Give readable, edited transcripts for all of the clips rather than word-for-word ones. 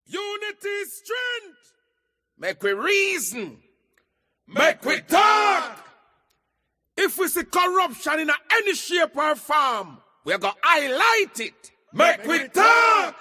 Unity is strength. Make we reason. Make we talk. If we see corruption in any shape or form, we're going to highlight it. Make we talk.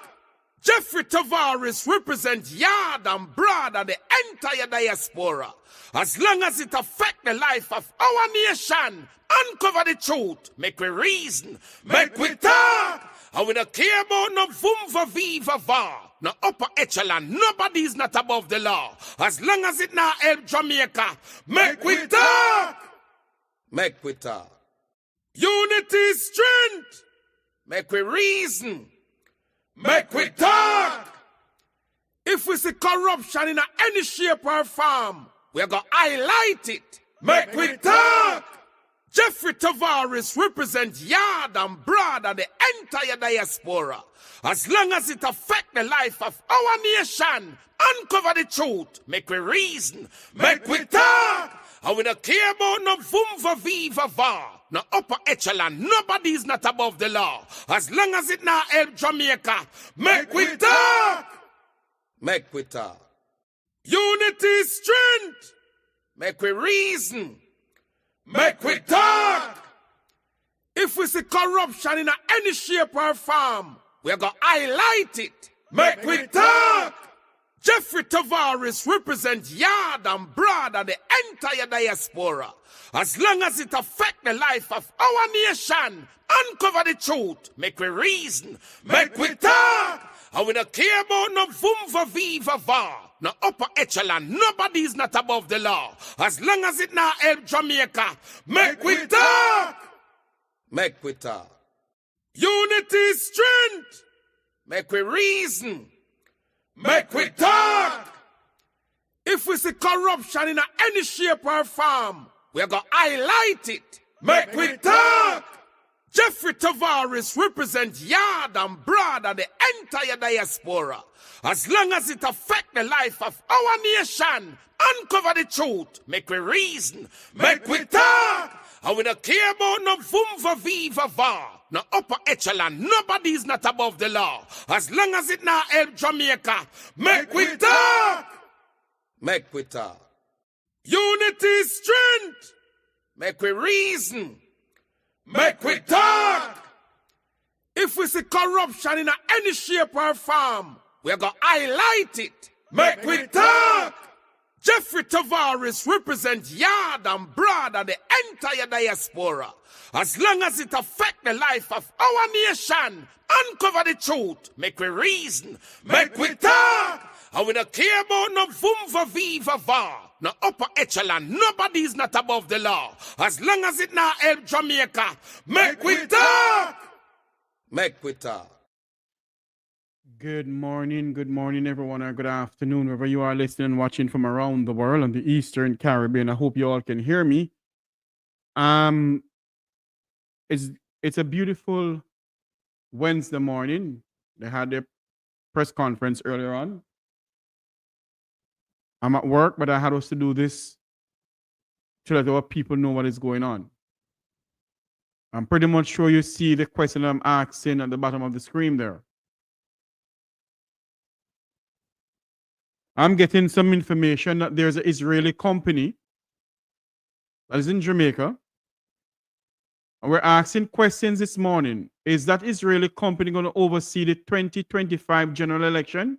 Jeffrey Tavares represents yard and broad and the entire diaspora. As long as it affects the life of our nation, uncover the truth, make we reason, make we talk. And we don't care about no vumva viva va, no upper echelon, nobody is not above the law. As long as it not help Jamaica, make we talk. Make we talk. Unity is strength. Make we reason. Make we talk. If we see corruption in any shape or form, we're going to highlight it. Make we talk. Jeffrey Tavares represents yard and broad and the entire diaspora. As long as it affects the life of our nation, uncover the truth, make we reason, make we talk. And we don't care about no vumva viva va, no upper echelon, nobody is not above the law. As long as it not help Jamaica, make we talk. Make we talk. Unity is strength. Make we reason. Make we talk. If we see corruption in any shape or form, we're going to highlight it. Make we talk. Jeffrey Tavares represents yard and broad and the entire diaspora. As long as it affects the life of our nation, uncover the truth, make we reason, make we talk. And we don't care about no vumva viva va, no upper echelon, nobody is not above the law. As long as it not help Jamaica, make we talk. Make we talk. Unity is strength. Make we reason. Make we talk. If we see corruption in any shape or form, we're going to highlight it. Make we talk. Jeffrey Tavares represents yard and broad and the entire diaspora. As long as it affects the life of our nation, uncover the truth, make we reason, make we talk. And we don't care about no vumva viva va, no upper echelon, nobody is not above the law. As long as it not help Jamaica, make we talk. Make we talk. Unity is strength. Make we reason. Make we talk. If we see corruption in any shape or form, we're going to highlight it. Make we talk. Jeffrey Tavares represents yard and broad and the entire diaspora. As long as it affects the life of our nation, uncover the truth, make we reason, make we talk. And we don't care about no vumva viva va, no upper echelon, nobody is not above the law. As long as it not help Jamaica, make we talk. Make we talk. Good morning, everyone, or good afternoon, wherever you are listening and watching from around the world on the Eastern Caribbean. I hope you all can hear me. It's a beautiful Wednesday morning. They had their press conference earlier on. I'm at work, but I had us to do this to let our people know what is going on. I'm pretty much sure you see the question I'm asking at the bottom of the screen there. I'm getting some information that there's an Israeli company that is in Jamaica. And we're asking questions this morning. Is that Israeli company going to oversee the 2025 general election?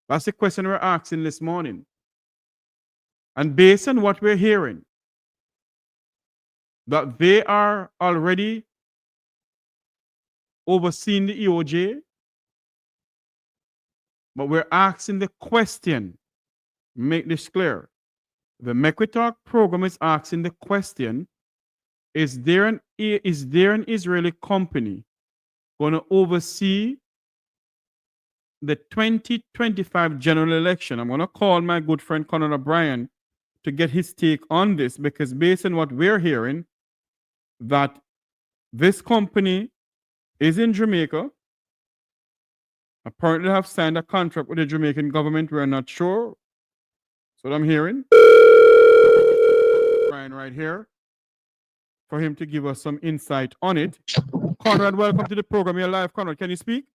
That's the question we're asking this morning. And based on what we're hearing, that they are already overseeing the EOJ, but we're asking the question, make this clear. The Mek Wi Talk program is asking the question, is there an Israeli company going to oversee the 2025 general election? I'm going to call my good friend Conrad to get his take on this, because based on what we're hearing, that this company is in Jamaica, apparently have signed a contract with the Jamaican government. We're not sure. That's what I'm hearing. Brian right here for him to give us some insight on it. Conrad, welcome to the program. You're live. Conrad, can you speak?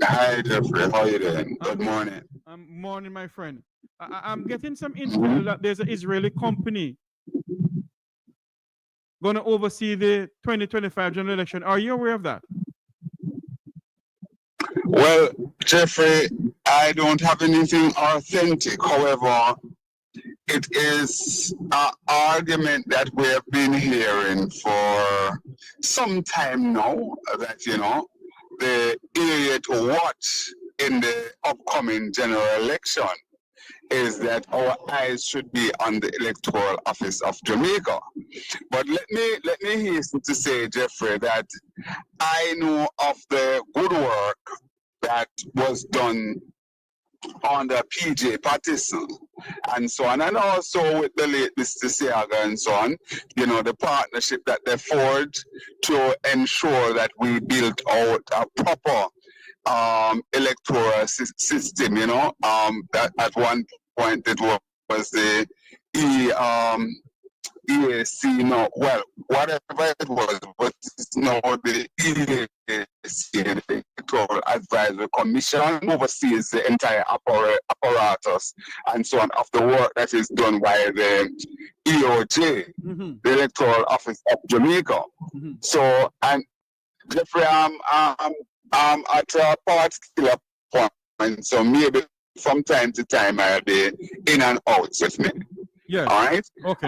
Hi, Jeffrey. How are you doing? Good morning. Morning, my friend. I'm getting some intel that there's an Israeli company going to oversee the 2025 general election. Are you aware of that? Well, Jeffrey, I don't have anything authentic. However, it is an argument that we have been hearing for some time now that, the area to watch in the upcoming general election is that our eyes should be on the electoral office of Jamaica. But let me hasten to say, Jeffrey, that I know of the good work that was done under PJ Pattison and so on, and also with the late Mr. Siaga and so on, the partnership that they forged to ensure that we built out a proper electoral system, that at one point it was the EAC, no, well, whatever it was, but it's now the EAC, the Electoral Advisory Commission, oversees the entire apparatus and so on of the work that is done by the EOJ, the Electoral Office of Jamaica. So, and Jeffrey, I'm at a particular point, so maybe from time to time I'll be in and out with me. Yeah. All right. Okay.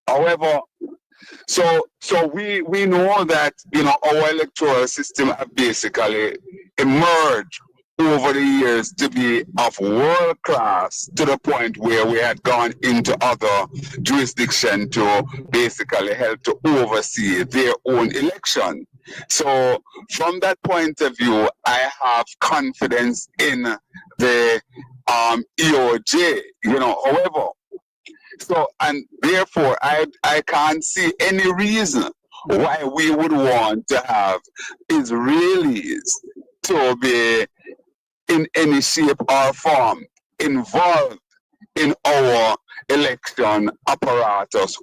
However, so we know that our electoral system have basically emerged over the years to be of world class to the point where we had gone into other jurisdictions to basically help to oversee their own election. So from that point of view, I have confidence in the EOJ, however, so, and therefore, I can't see any reason why we would want to have Israelis to be in any shape or form involved in our election apparatus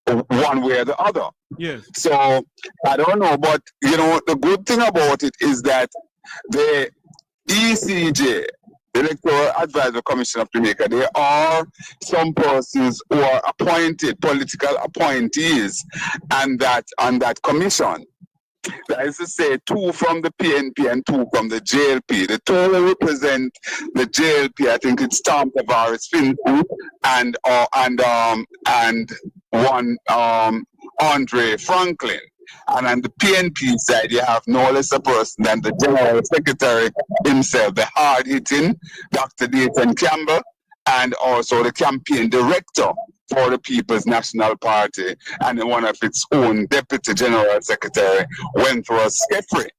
one way or the other. Yes. So, I don't know, but, the good thing about it is that the ECJ, the Electoral Advisory Commission of Jamaica, there are some persons who are appointed, political appointees, and that on that commission. That is to say, 2 from the PNP and 2 from the JLP. The 2 who represent the JLP, I think it's Tom Tavares Fintu and one Andre Franklin. And on the PNP side, you have no less a person than the General Secretary himself, the hard-hitting Dr. Dayton Campbell, and also the campaign director for the People's National Party, and one of its own Deputy General Secretary, Wentworth Skeffrey.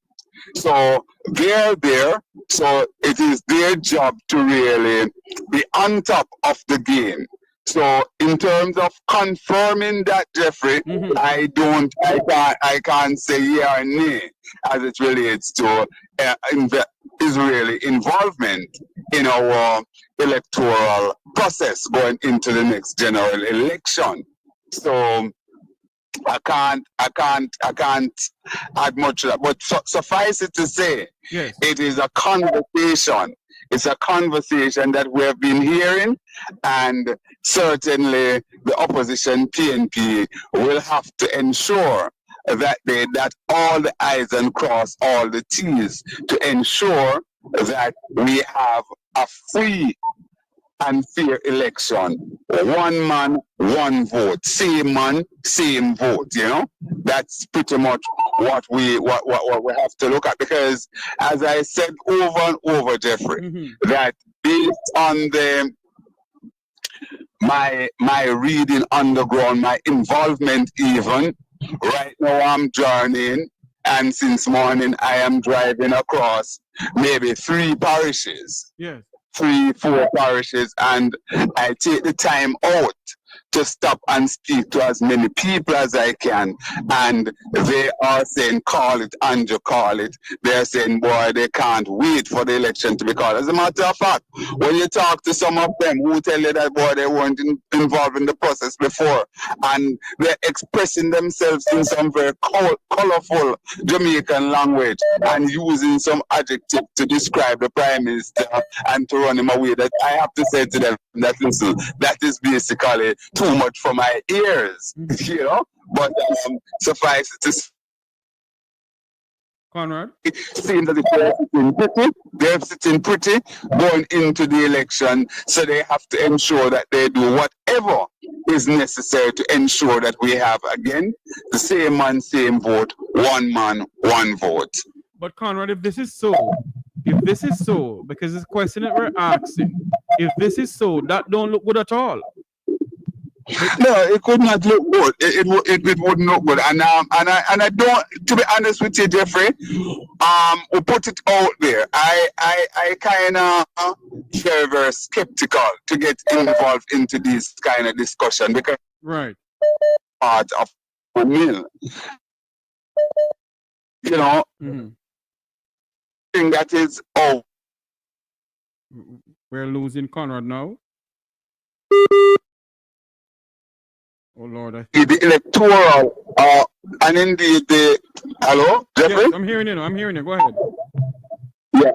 So they're there, so it is their job to really be on top of the game. So in terms of confirming that, Jeffrey, I can't say yeah or nay as it relates to Israeli involvement in our electoral process going into the next general election. So I can't add much to that. But suffice it to say, yes, it is a conversation. It's a conversation that we have been hearing, and certainly the opposition PNP will have to ensure that they dot all the I's and cross all the T's to ensure that we have a free and fair election. One man, one vote. Same man, same vote. That's pretty much what we have to look at, because as I said over and over, Jeffrey, that based on my reading on the ground, my involvement even, right now I'm journeying, and since morning I am driving across maybe 3 parishes. yes, 3, 4 parishes, and I take the time out to stop and speak to as many people as I can. And they are saying, call it, Andrew, call it. They're saying, boy, they can't wait for the election to be called. As a matter of fact, when you talk to some of them who tell you that, boy, they weren't involved in the process before, and they're expressing themselves in some very colorful Jamaican language and using some adjective to describe the Prime Minister and to run him away, that I have to say to them that, listen, that is basically too much for my ears, you know. But suffice it to say, Conrad? it seems that they're sitting pretty going into the election, so they have to ensure that they do whatever is necessary to ensure that we have, again, the same man, same vote, one man, one vote. But Conrad, if this is so, because this question that we're asking, if this is so, that don't look good at all. No, it could not look good. It wouldn't look good. And I don't, to be honest with you, Jeffrey, we put it out there. I kind of very, very skeptical to get involved into this kind of discussion because right, part of the mill, you know, thing that is, oh, we're losing Conrad now. Oh Lord, the electoral, and indeed the hello, Jeffrey. Yes, I'm hearing you. I'm hearing you. Go ahead. Yeah.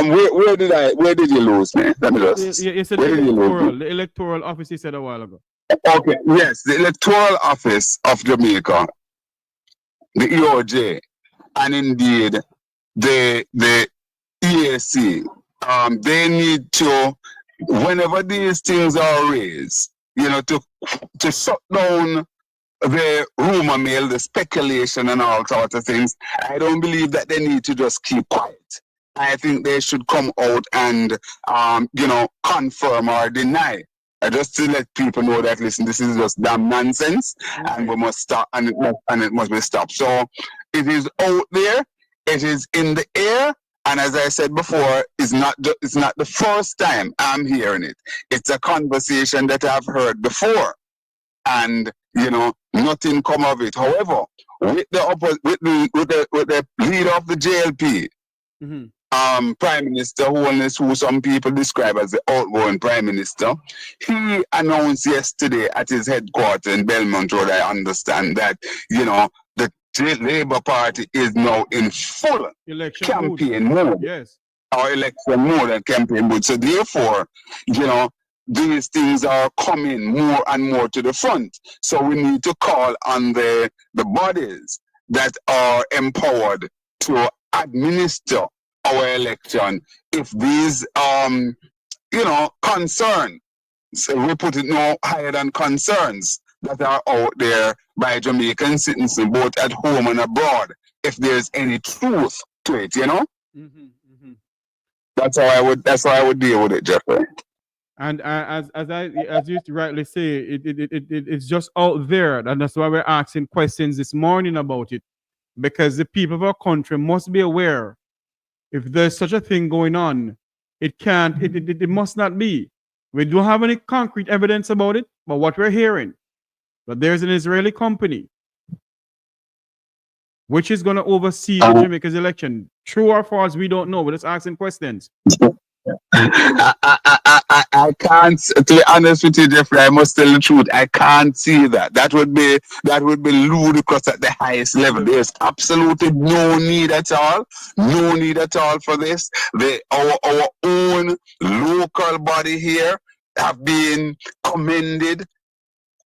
Where did you lose me? Let me just. You said the electoral office. You said a while ago. Okay. Yes, the electoral office of Jamaica, the EOJ, and indeed the EAC. They need to, whenever these things are raised, you know, to shut down the rumor mill, the speculation and all sorts of things. I don't believe that they need to just keep quiet. I think they should come out and, you know, confirm or deny. Just to let people know that, listen, this is just damn nonsense, and we must stop, and it must be stopped. So it is out there, it is in the air. And as I said before, it's not the first time I'm hearing it. It's a conversation that I've heard before, and you know, nothing come of it. However, with the leader of the JLP, Prime Minister Holness, who some people describe as the outgoing Prime Minister, he announced yesterday at his headquarters in Belmont Road, I understand, that, you know, the Labour Party is now in full election campaign mode. Yes. Or election mode and campaign mode. So therefore, you know, these things are coming more and more to the front. So we need to call on the bodies that are empowered to administer our election. If these, you know, concerns, so we put it no higher than concerns that are out there by Jamaican citizens, both at home and abroad, if there's any truth to it, you know? That's how I would deal with it, Jeffrey. And as you rightly say, it's just out there, and that's why we're asking questions this morning about it, because the people of our country must be aware. If there's such a thing going on, it must not be. We don't have any concrete evidence about it, but what we're hearing, that there's an Israeli company which is going to oversee Jamaica's election. True or false, we don't know. We're just asking questions. I can't, to be honest with you, Jeffrey, I must tell the truth. I can't see that. That would be ludicrous at the highest level. There's absolutely no need at all. No need at all for this. Our own local body here have been commended.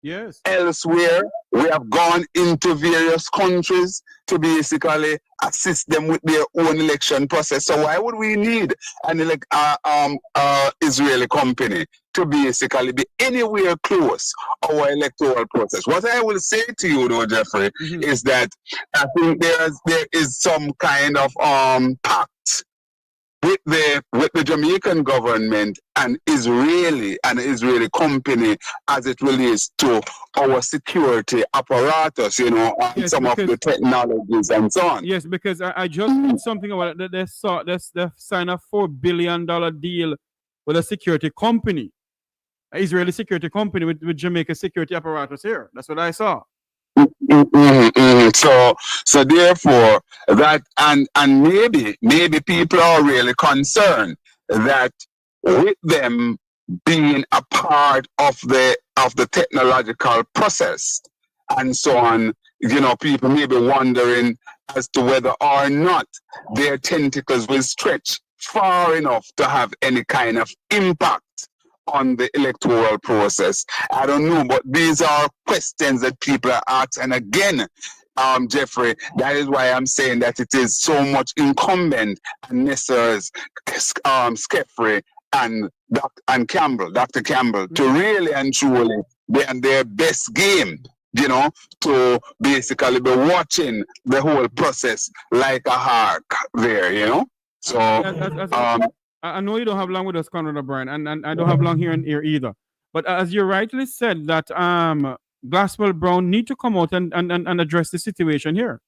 Yes. Elsewhere, we have gone into various countries to basically assist them with their own election process. So why would we need an Israeli company to basically be anywhere close our electoral process? What I will say to you, though, Jeffrey, is that I think there is some kind of pact with the Jamaican government and Israeli company as it relates to our security apparatus, you know, yes, some of the technologies and so on. Yes, because I just read something about it. They signed a $4 billion deal with a security company, an Israeli security company with Jamaica security apparatus here. That's what I saw. So therefore that and maybe people are really concerned that with them being a part of the technological process and so on, people may be wondering as to whether or not their tentacles will stretch far enough to have any kind of impact on the electoral process. I don't know, but these are questions that people are asking. And again, Jeffrey, that is why I'm saying that it is so much incumbent on Messrs. Skeffrey and Dr. Campbell, to really and truly be on their best game, to basically be watching the whole process like a hawk there, So, I know you don't have long with us, Conrad O'Brien, and I don't have long here and here either. But as you rightly said, that Glasswell Brown need to come out and address the situation here.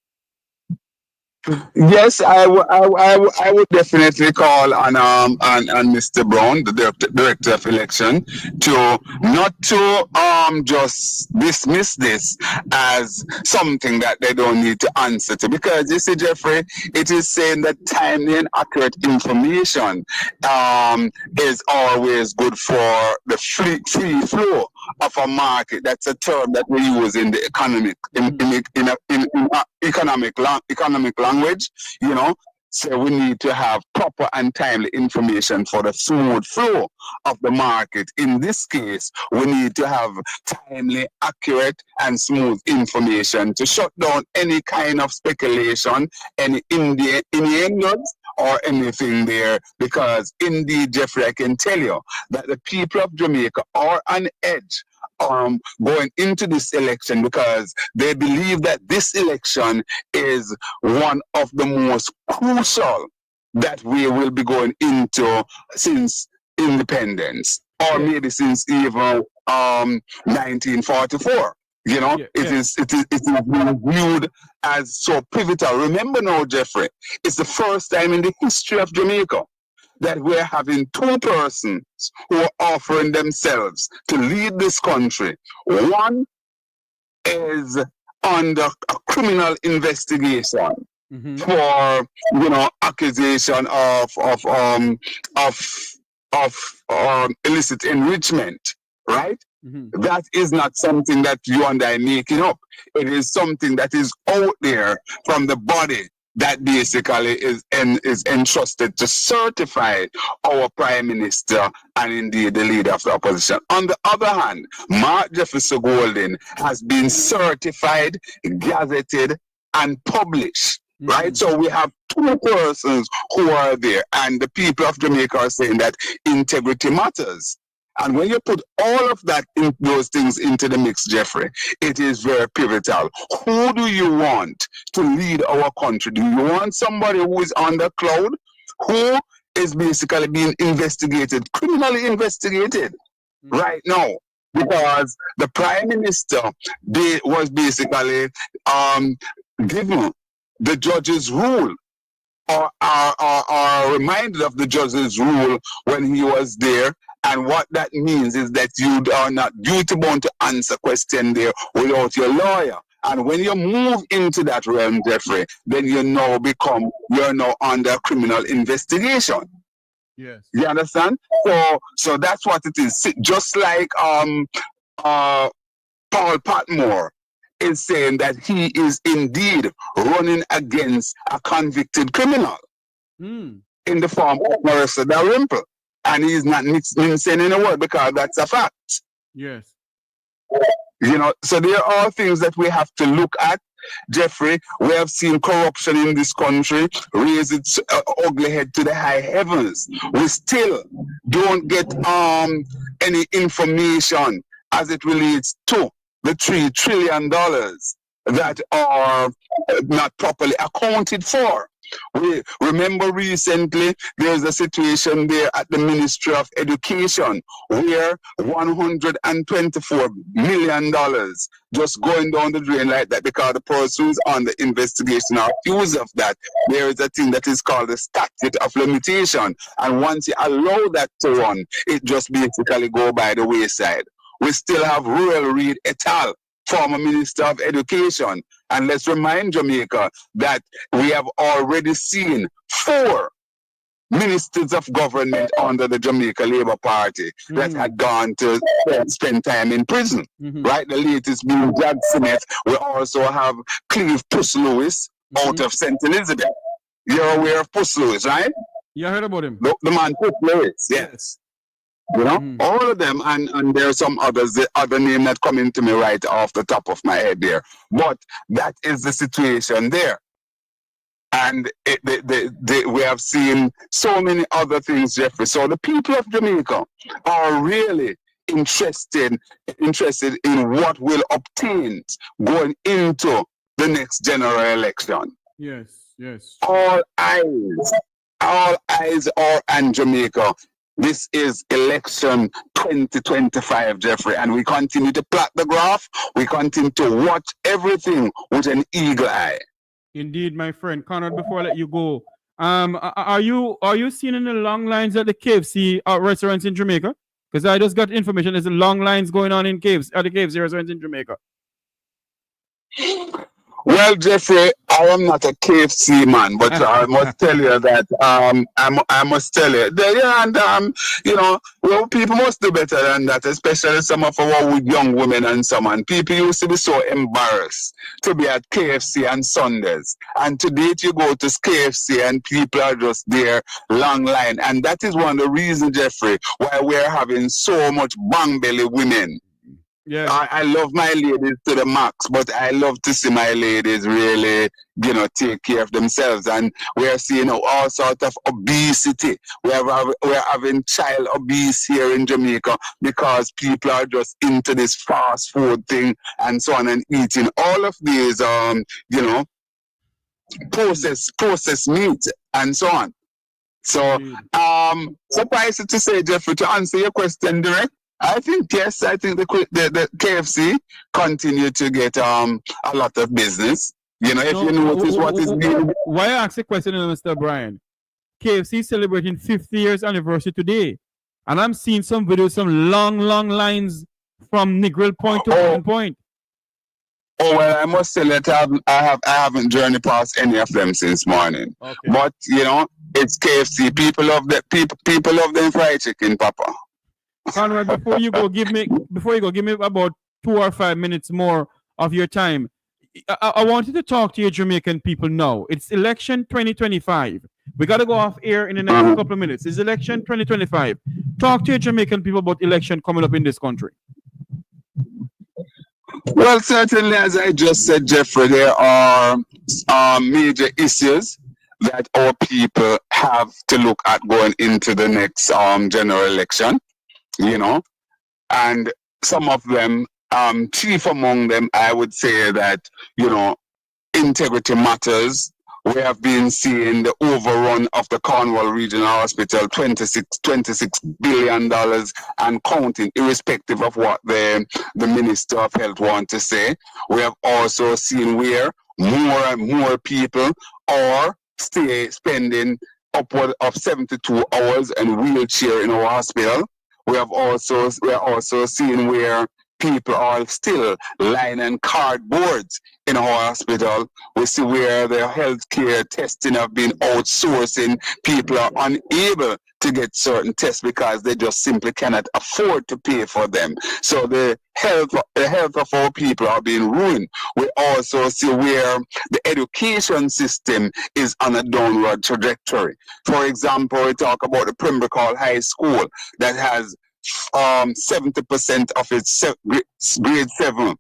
Yes, I would definitely call on Mr. Brown, the director of election, to not to just dismiss this as something that they don't need to answer to, because you see, Jeffrey, it is saying that timely and accurate information is always good for the free flow of a market. That's a term that we use in the economic language, So we need to have proper and timely information for the smooth flow of the market. In this case, we need to have timely, accurate, and smooth information to shut down any kind of speculation, any innuendos, or anything there, because indeed, Jeffrey, I can tell you that the people of Jamaica are on edge going into this election, because they believe that this election is one of the most crucial that we will be going into since independence, or maybe since even 1944. It is being viewed as so pivotal. Remember now, Jeffrey, it's the first time in the history of Jamaica that we're having two persons who are offering themselves to lead this country. One is under a criminal investigation for accusation of illicit enrichment, right? That is not something that you and I making up. It is something that is out there from the body that basically is entrusted to certify our Prime Minister and indeed the leader of the opposition. On the other hand, Mark Jefferson Golden has been certified, gazetted, and published. Right? So we have two persons who are there, and the people of Jamaica are saying that integrity matters. And when you put all of those things into the mix, Jeffrey, it is very pivotal. Who do you want to lead our country? Do you want somebody who is on the cloud, who is basically being investigated, criminally investigated right now? Because the Prime Minister was basically given the judge's rule, or reminded of the judge's rule when he was there. And what that means is that you are not duty-bound to answer question there without your lawyer. And when you move into that realm, Jeffrey, then you're now under criminal investigation. Yes. You understand? So that's what it is. Just like Paul Patmore is saying that he is indeed running against a convicted criminal in the form of Marissa Dalrymple. And he's not mincing any word, because that's a fact. Yes. So there are things that we have to look at, Jeffrey. We have seen corruption in this country raise its ugly head to the high heavens. We still don't get any information as it relates to the $3 trillion that are not properly accounted for. We remember recently there's a situation there at the Ministry of Education where $124 million just going down the drain like that because the person who's on the investigation are accused of that. There is a thing that is called the statute of limitation, and once you allow that to run, it just basically go by the wayside. We still have Royal Reid et al., former Minister of Education. And let's remind Jamaica that we have already seen 4 ministers of government under the Jamaica Labour Party that had gone to spend time in prison. Right? The latest being Jack Smith. We also have Cleve Puss Lewis out of St. Elizabeth. You're aware of Puss Lewis, right? Yeah, I heard about him. The man Puss Lewis, yes. You know, all of them, and there are some others, the other name that come into me right off the top of my head there. But that is the situation there. And we have seen so many other things, Jeffrey. So the people of Jamaica are really interested in what will obtain going into the next general election. Yes, yes. All eyes are on Jamaica. This is election 2025, Jeffrey, and we continue to plot the graph. We continue to watch everything with an eagle eye. Indeed, my friend. Conrad, before I let you go, are you seeing any long lines at the KFC restaurants in Jamaica? Because I just got information there's long lines going on at the KFC restaurants in Jamaica. Well, Jeffrey, I am not a KFC man, but I must tell you that I must tell you that, yeah, and you know, well, people must do better than that, especially some of our young women and so on. People used to be so embarrassed to be at KFC on Sundays, and today you go to KFC and people are just there, long line, and that is one of the reasons, Jeffrey, why we're having so much bang belly women. Yeah, I love my ladies to the max, but I love to see my ladies really, you know, take care of themselves. And we're seeing all sorts of obesity. We're having child obese here in Jamaica because people are just into this fast food thing and so on, and eating all of these, you know, processed meat and so on. So, suffice it to say, Jeffrey, to answer your question direct, I think yes. I think the KFC continue to get a lot of business. You know, if you notice what is being. Why I ask the question, Mr. Brian? KFC celebrating 50 years anniversary today, and I'm seeing some videos, some long lines from Negril Point to Golden Point. Oh well, I must say that I haven't journeyed past any of them since morning. Okay. But you know, it's KFC. People love them fried chicken, Papa. Conrad, before you go, give me about 2 or 5 minutes more of your time. I wanted to talk to your Jamaican people now. It's election 2025. We got to go off air in the next couple of minutes. It's election 2025. Talk to your Jamaican people about election coming up in this country. Well, certainly, as I just said, Jeffrey, there are major issues that our people have to look at going into the next general election. You know, and some of them, chief among them, I would say that, you know, integrity matters. We have been seeing the overrun of the Cornwall Regional Hospital, $26 billion and counting, irrespective of what the Minister of Health wants to say. We have also seen where more and more people are spending upward of 72 hours in wheelchair in our hospital. We are also seeing where people are still lying on cardboards in our hospital. We see where the healthcare testing have been outsourcing. People are unable to get certain tests because they just simply cannot afford to pay for them. So the health of our people are being ruined. We also see where the education system is on a downward trajectory. For example, we talk about the Pembroke High School that has 70% of its grade 7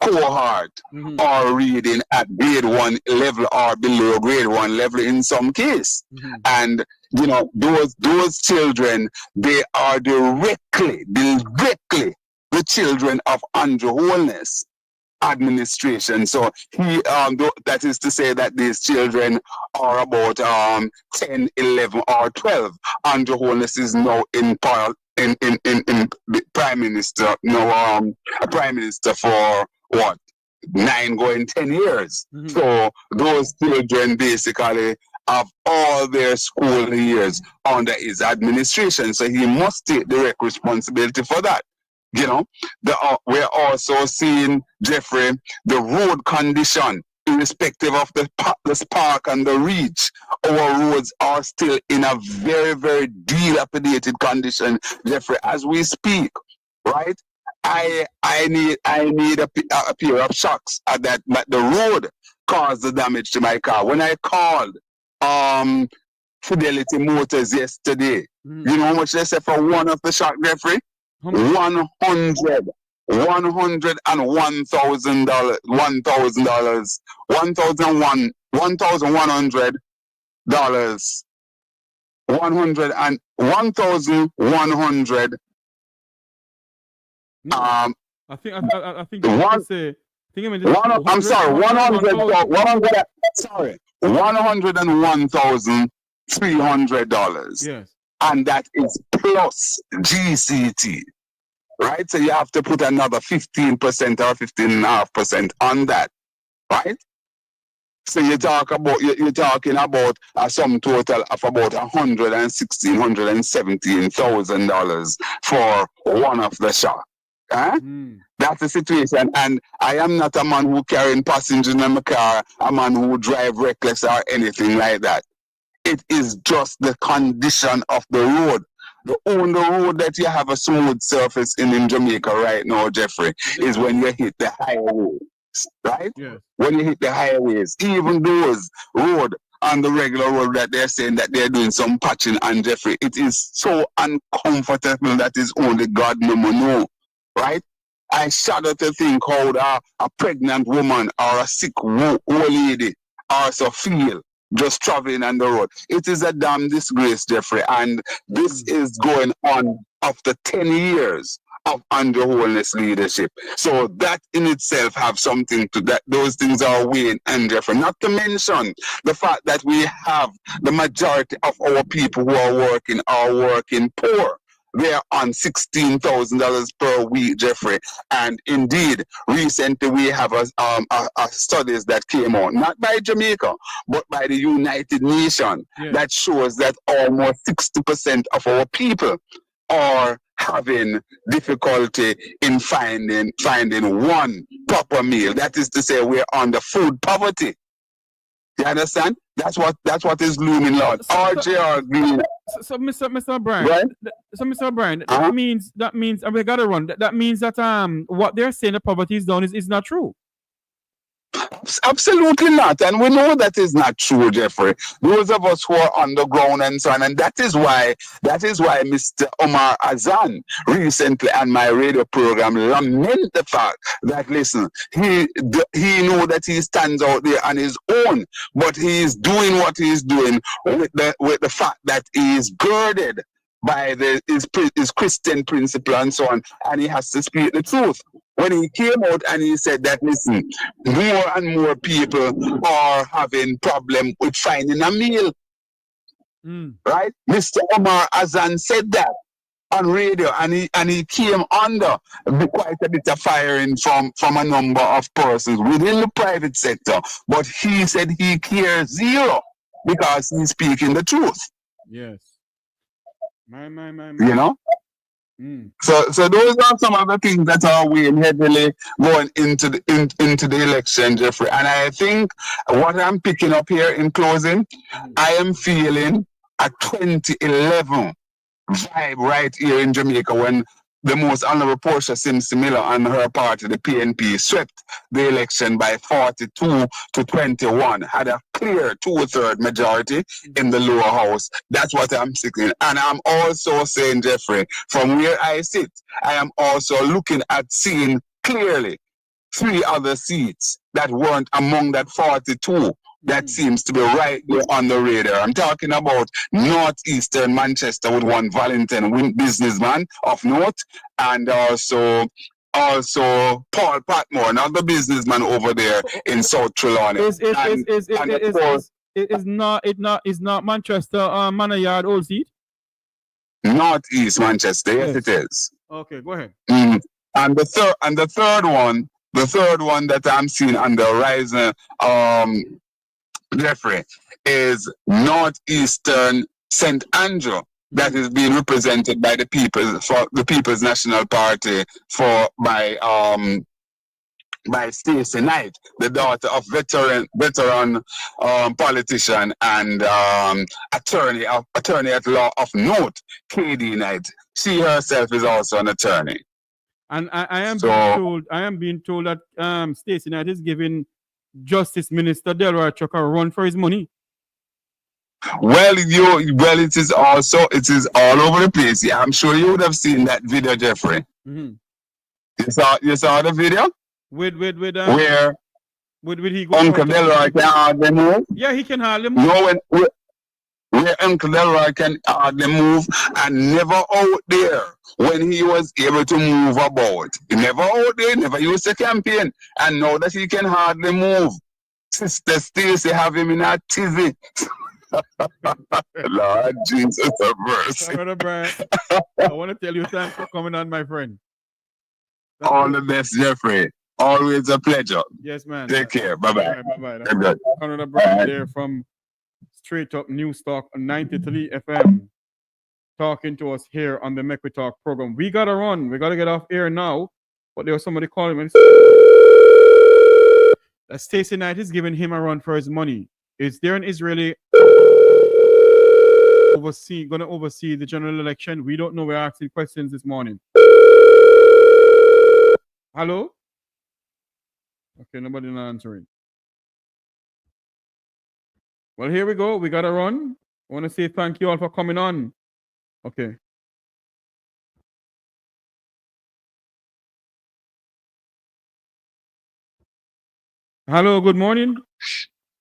cohort are reading at grade 1 level or below grade 1 level in some case. And you know, those children, they are directly the children of Andrew Holness. administration. So he, that is to say that these children are about 10, 11, or 12. Andrew Holness is now in prime minister, a prime minister for what? 9 going 10 years. Mhm. So those children basically have all their school years under his administration. So he must take direct responsibility for that. You know, we're also seeing, Jeffrey, the road condition, irrespective of the spark and the reach. Our roads are still in a very, very dilapidated condition, Jeffrey, as we speak, right? I need a pair of shocks that the road caused the damage to my car. When I called Fidelity Motors yesterday, you know how much they said for one of the shock, Jeffrey? $101,000, $1,100, $1,100, $1,100. I think you One- meant to say. I think you meant to One, I'm sorry, 100, 100, sorry, $101,300. Yes. And that is plus GCT, right? So you have to put another 15% or 15.5% on that, right? So you're talking about a sum total of about $117,000 for one of the shots. Huh? That's the situation, and I am not a man who carrying passengers in my car, a man who drive reckless or anything like that. It is just the condition of the road. The only road that you have a smooth surface in Jamaica right now, Jeffrey, is when you hit the highways, right? Yes. When you hit the highways, even those road on the regular road that they're saying that they're doing some patching on, Jeffrey, it is so uncomfortable that is only God know, right? I shudder to think how a pregnant woman or a sick old lady also feel just traveling on the road. It is a damn disgrace, Jeffrey, and this is going on after 10 years of Andrew Holness leadership. So that in itself have something to that. Those things are weighing, and Jeffrey, not to mention the fact that we have the majority of our people who are working poor. They are on $16,000 per week, Jeffrey. And indeed, recently we have a studies that came out, not by Jamaica, but by the United Nations, that shows that almost 60% of our people are having difficulty in finding one proper meal. That is to say, we're under food poverty. You understand? That's what is looming large. RJR Green. So, Mr. O'Brien, right? So, Mr. O'Brien, that means, and we got to run. That means that what they're saying the poverty is down is not true. Absolutely not, and we know that is not true, Jeffrey. Those of us who are on the ground and so on, and that is why Mr. Omar Azan recently on my radio program lamented the fact that, listen, he know that he stands out there on his own, but he is doing what he is doing with the fact that he is girded by his Christian principle and so on, and he has to speak the truth. When he came out and he said that, listen, more and more people are having problem with finding a meal, right? Mr. Omar Azan said that on radio, and he came under quite a bit of firing from a number of persons within the private sector, but he said he cares zero because he's speaking the truth. Yes. My. You know? So those are some of the things that are weighing heavily going into the election, Jeffrey. And I think what I'm picking up here in closing, I am feeling a 2011 vibe right here in Jamaica when the most honorable Portia Simpson Miller and her party, the PNP, swept the election by 42 to 21, had a clear 2/3 majority in the lower house. That's what I'm seeing. And I'm also saying, Jeffrey, from where I sit, I am also looking at seeing clearly 3 other seats that weren't among that 42 that seems to be right there on the radar. I'm talking about northeastern Manchester with one Valentine businessman of note, and also also Paul Patmore, another businessman over there in South Trelawney. Is not Manchester Manor Yard Old Seat? Northeast Manchester, yes, it is. Okay, go ahead. And the third one that I'm seeing on the horizon, Jeffrey, is Northeastern St. Andrew, that is being represented by the People's National Party by Stacey Knight, the daughter of veteran politician and attorney at law of note, K.D. Knight. She herself is also an attorney. And I am being told that Stacey Knight is giving Justice Minister Delroy Chuck a run for his money. Well, it is all over the place. Yeah, I'm sure you would have seen that video, Jeffrey. Mm-hmm. You saw the video? Where he go? Uncle Delroy can hardly move. Yeah, he can hardly move. No, where Uncle Delroy can hardly move, and never out there when he was able to move about. Never out there, never used to campaign, and now that he can hardly move, Sister Stacey have him in a tizzy. Lord Jesus of mercy. I want to tell you thanks for coming on, my friend. All the best, Jeffrey. Always a pleasure. Yes, man. Take care. Bye-bye. Bye-bye. Conrad there from Straight Up News Talk on 93 FM, talking to us here on the Mek Wi Talk program. We got to run. We got to get off air now. But there was somebody calling me. That Stacey Knight is giving him a run for his money. Is there an Israeli going to oversee the general election? We don't know. We're asking questions this morning. Hello? Okay, nobody not answering. Well, here we go. We got to run. I want to say thank you all for coming on. Okay. Hello, good morning.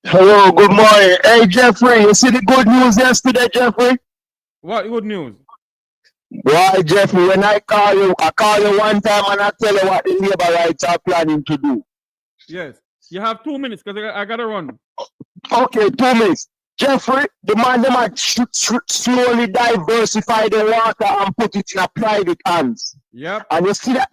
Hello, good morning. Hey, Jeffrey, you see the good news yesterday, Jeffrey? What good news? Why, Jeffrey, when I call you one time and I tell you what the labor rights are planning to do. Yes. You have 2 minutes because I got to run. Okay, 2 minutes. Jeffrey, the man them might slowly diversify the water and put it in a private hands. Yep. And you see that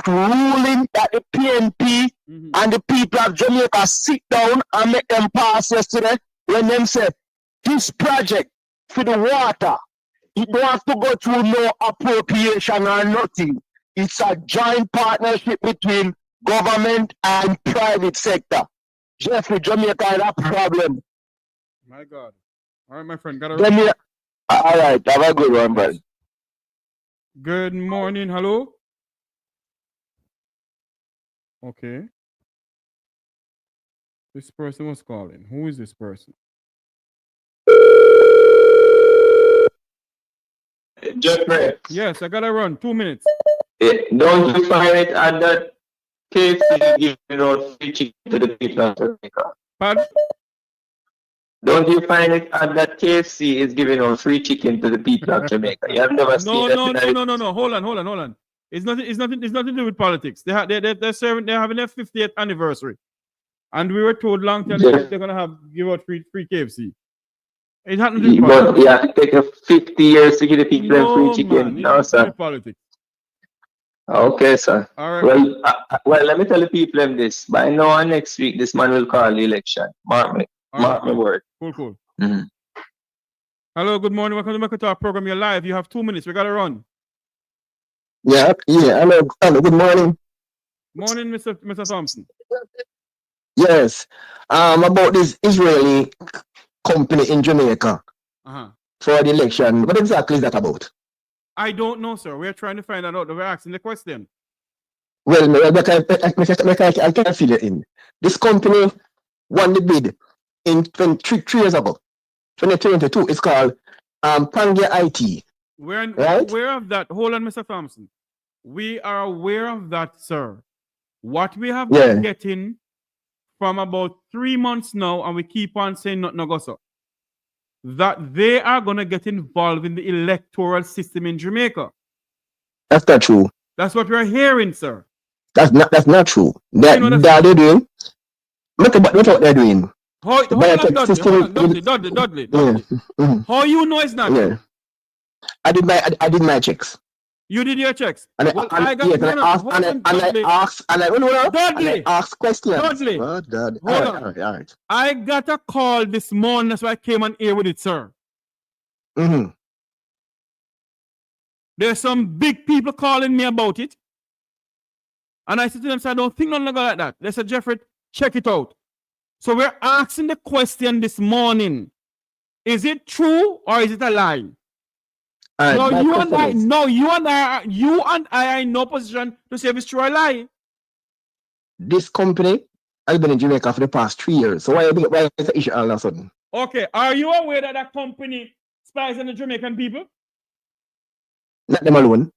ruling that the PNP and the people of Jamaica sit down and make them pass yesterday when them say this project for the water, it don't have to go through no appropriation or nothing. It's a joint partnership between government and private sector. Jeffrey, Jamaica had a problem. My God. All right, my friend. Got to all right, have a good one, buddy. Good morning. Hello? Okay. This person was calling. Who is this person? Jeffrey. Yes, I got to run. 2 minutes. Don't you find it at that KFC giving out free chicken to the people of Jamaica? Pardon? Don't you find it at that KFC is giving out free chicken to the people of Jamaica? You have never seen that? No. Hold on. It's nothing to do with politics. They're having their 50th anniversary. And we were told long time ago they're gonna give out free KFC. It had nothing to do with politics. You have to take 50 years to give the people free chicken. No, sir. Politics. Okay, sir. All right. Well, let me tell the people this. By now and next week, this man will call the election. Mark my word. Cool. Mm-hmm. Hello, good morning. Welcome to the Mek Wi Talk program. You're live. You have 2 minutes. We got to run. Yeah. Hello, good morning. Morning, Mr. Thompson. Yes. About this Israeli company in Jamaica for the election. What exactly is that about? I don't know, sir. We're trying to find that out. We're asking the question. Well, I can fill it in. This company won the bid in 3 years ago, 2022. It's called Pangia IT. We're right? aware of that. Hold on, Mr. Thompson. We are aware of that, sir. What we have been getting from about 3 months now, and we keep on saying nothing goes up, that they are going to get involved in the electoral system in Jamaica. That's not true. That's what we're hearing, sir. That's not true. You know That they're doing. Look what they're doing. Hold on, Dudley. How you know it's not true? I did my checks. You did your checks. And I asked questions. Dudley. Oh, God. Hold All on. right. I got a call this morning, that's why I came on air with it, sir. Mm-hmm. There's some big people calling me about it. And I said to them, I don't think nothing like that. They said, Jeffrey, check it out. So we're asking the question this morning. Is it true or is it a lie? No, you and I are in no position to say if it's true or a lie. This company has been in Jamaica for the past 3 years. So why is the issue all of a sudden? Okay, are you aware that that company spies on the Jamaican people? Not them alone.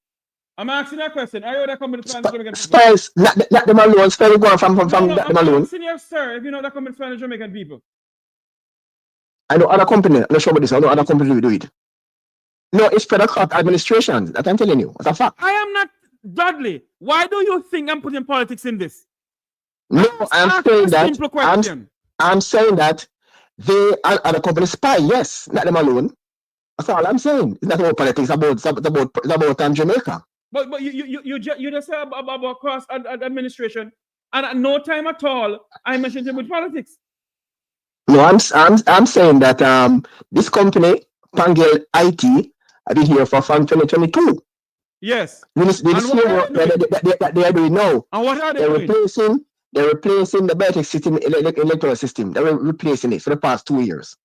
I'm asking that question. Are you aware that company spies on the Jamaican people? Spies, not them alone. Spies going from them alone. I'm asking you, sir, if you know that company spies on the Jamaican people. I know other company. I'm not sure about this. I know other companies will do it. No, it's federal court administration. That I'm telling you. It's a fact. I am not Dudley. Why do you think I'm putting politics in this? No, I'm saying that they are other company spy. Yes, not them alone. That's all I'm saying. It's not about politics. It's about Jamaica. But you just said about cost administration, and at no time at all I mentioned it with politics. No, I'm saying that this company, Pangel IT, I've been here from 2022. Yes. They are doing now. And what are they doing? They're replacing the biometric system, electoral system. They're replacing it for the past 2 years.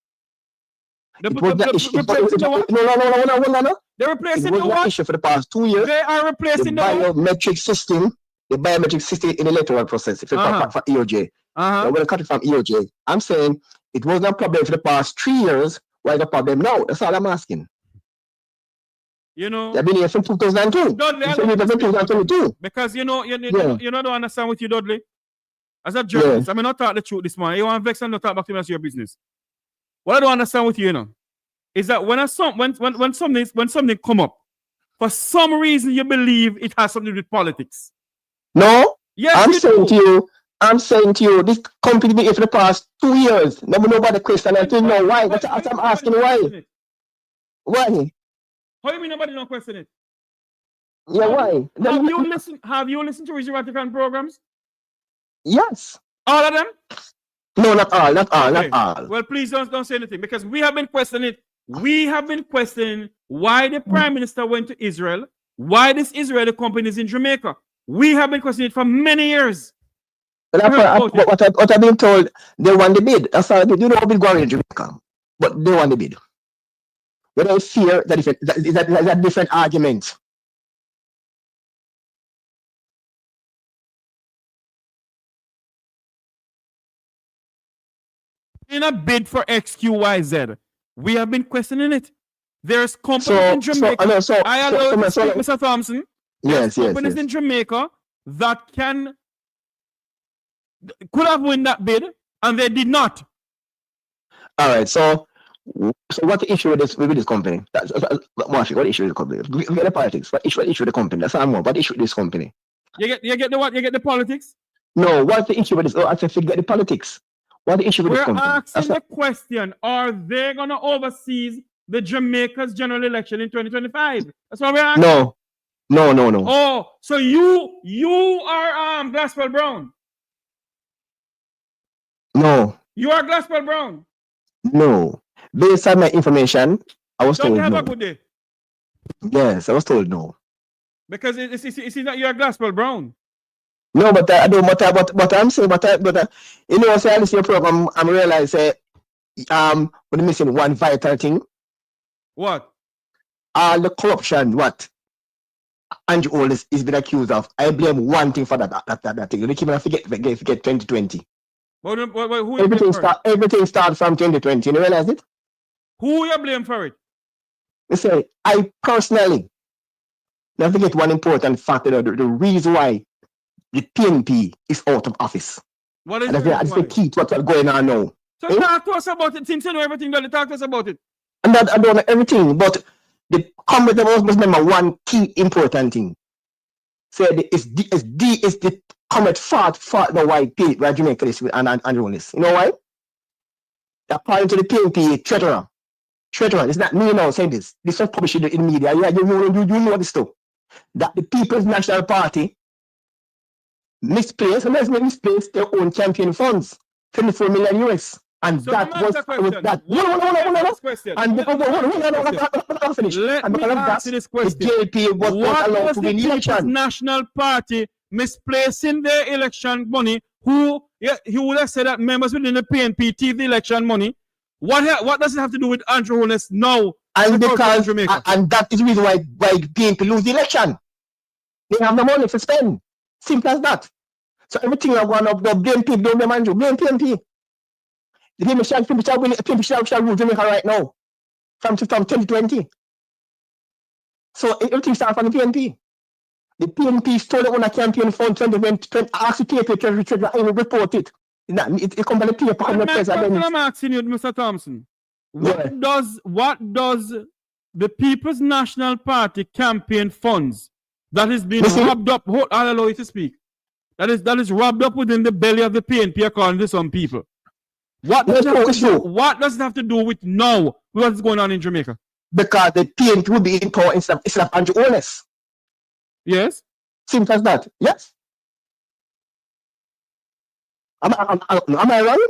They're replacing the what? Issue for the past 2 years. They are replacing the biometric system. The biometric system in the electoral process for EOJ. They're going to cut it from EOJ. I'm saying it wasn't a problem for the past 3 years. Why is the problem now? That's all I'm asking. You know, they've been here from 2002. Because you don't understand what you, Dudley. As a journalist, I mean, not talk the truth this morning. You want to vex and not talk back to me as your business. What I don't understand with you, is that when something come up, for some reason you believe it has something to do with politics. No. Yes, I'm saying to you, this company been here for the past 2 years. Nobody question. I don't know why. But I'm asking why. Why? How do you mean nobody don't question it? Yeah, why? Have you listened to Regional Vatican programs? Yes. All of them? No, not all. Well, please don't say anything, because we have been questioning it. We have been questioning why the Prime Minister went to Israel, why this Israeli company is in Jamaica. We have been questioning it for many years. But what I've been told, they won the bid. That's all. You know how big going in Jamaica, but they won the bid. When I fear that is a different argument. In a bid for XQYZ, we have been questioning it. There's companies in Jamaica. Mr. Thompson. Yes. Companies in Jamaica that could have won that bid, and they did not. All right. So what's the issue with this company? What issue with the company? We get the politics. What issue with the company? That's all I'm on. What issue with this company? You get the what? You get the politics? No. What's the issue with this? I said forget the politics. What's the issue with this company? We're asking the question: are they gonna oversee the Jamaica's general election in 2025? That's what we're asking. No. Oh, so you are Glasswell Brown? No. You are Glasswell Brown? No. Based on my information, I was told have no. A good day. Yes, I was told no. Because it's not you are Glasswell Brown. No, but I don't. But I'm saying, you know, say I listen to your program, I'm realizing, we're missing one vital thing. What? The corruption. What? Andrew Oldest is been accused of. I blame one thing for that thing. You can't forget 2020. Who everything started from 2020. You realize it? Who you blame for it? You say, I personally. Now forget one important factor. The reason why the PNP is out of office. What is that's the key to what's going on now. So talk to us about it. Since you know everything, talk to us about it. And that I don't know everything, but the committee must remember one key important thing. So it's the comment fought the white people, right? Jamaica this and this. You know why? According to the PNP treasurer. It's not me now saying this. This was published in the media. Yeah, you know this stuff. That the People's National Party misplaced their own campaign funds, 24 million US. And So that was that. No. Question. And finish. Let And me because of ask that, you this the question. JP was not allowed Was to the win the People's election. National Party misplacing their election money? He would have said that members within the PNP thieved the election money. What does it have to do with Andrew Holness now? And because and that is the reason why PNP lose the election. They have no money to spend. Simple as that. So everything are going up. The blame people, don't blame Andrew, blame PNP. The PNP shall rule Jamaica right now from 2020. So everything starts from the PNP. The PNP stole their own campaign fund 2020. Ask the paper to I will report it. It comes on the paper. I'm asking you, Mr. Thompson. What does the People's National Party campaign funds that is being robbed up? I'll allow you to speak. That is robbed up within the belly of the PNP according to some people. What does it have to do with now what's going on in Jamaica? Because the PNP will be in power instead of Andrew Holness. Yes. Simple as that. Yes. Am I wrong?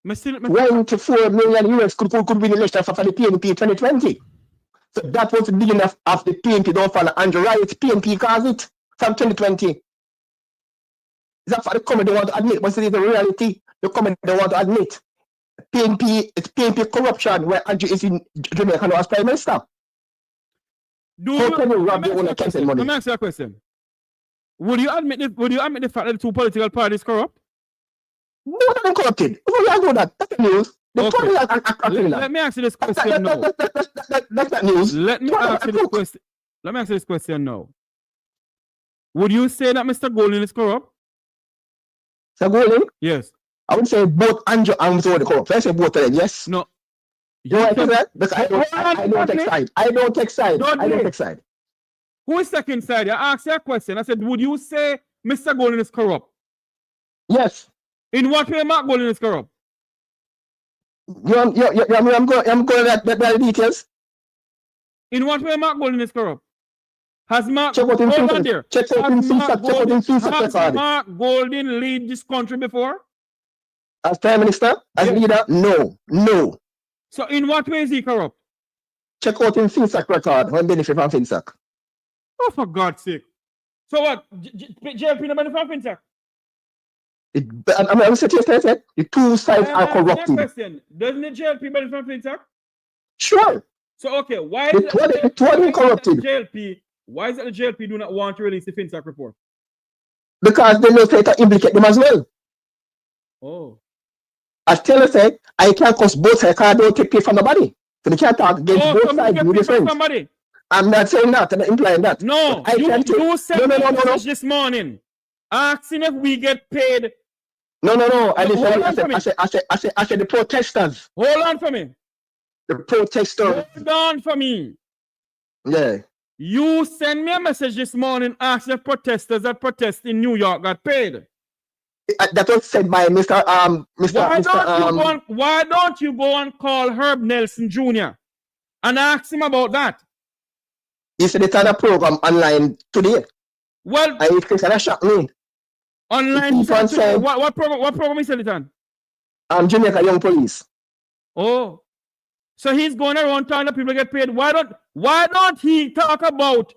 24 million US could be the election for the PNP in 2020. So that was the beginning of the PNP don't follow Andrew Riot. PNP caused it from 2020. That's what the comment they want to admit, but it's the reality. The comment they want to admit. It's PNP corruption where Andrew is in Jamaica now as Prime Minister. How can you rob your own campaign money? Let me ask you a question. Would you admit the fact that the two political parties corrupt? No, they're corrupted. Who will do that? That's the news. Let me ask you this question now. That's not news. Let me ask you this question now. Would you say that Mr. Golden is corrupt? Mr. Golden? Yes. I would say both Andrew and Mr. corrupt. I say both of them, yes. No. You know what I said? Because I don't take side. I don't take side. Who is second side? I asked you a question. I said, would you say Mr. Golden is corrupt? Yes. In what way Mark Golden is corrupt? I'm going to the details. In what way Mark Golden is corrupt? Has Mark Golden lead this country before? As Prime Minister? As leader? No. So in what way is he corrupt? Check out in FinSac record when benefit from FinSac. Oh, for God's sake. So what? JLP no benefit from FinSac? I said yesterday, the two sides are corrupted. Question. Doesn't the JLP benefit from FinSac? Sure. So okay, why is it corrupted? Why is it the JLP do not want to release the FinSac report? Because they know to implicate them as well. Oh. As Taylor said, I can't cost both sides because I don't take pay from nobody. So they can't talk against both sides. I'm not saying that, I'm not implying that. No, you sent me a message this morning asking if we get paid. No. I said the protesters. Hold on for me. The protesters. Hold on for me. Yeah. You sent me a message this morning asking if protesters that protest in New York got paid. That was said by Mr. Why don't you go and call Herb Nelson Jr. and ask him about that? He said it's on a program online today. Well, I shocked me. Online today. What program is it on? Jamaica Young Police. Oh. So he's going around telling the people get paid. Why don't he talk about?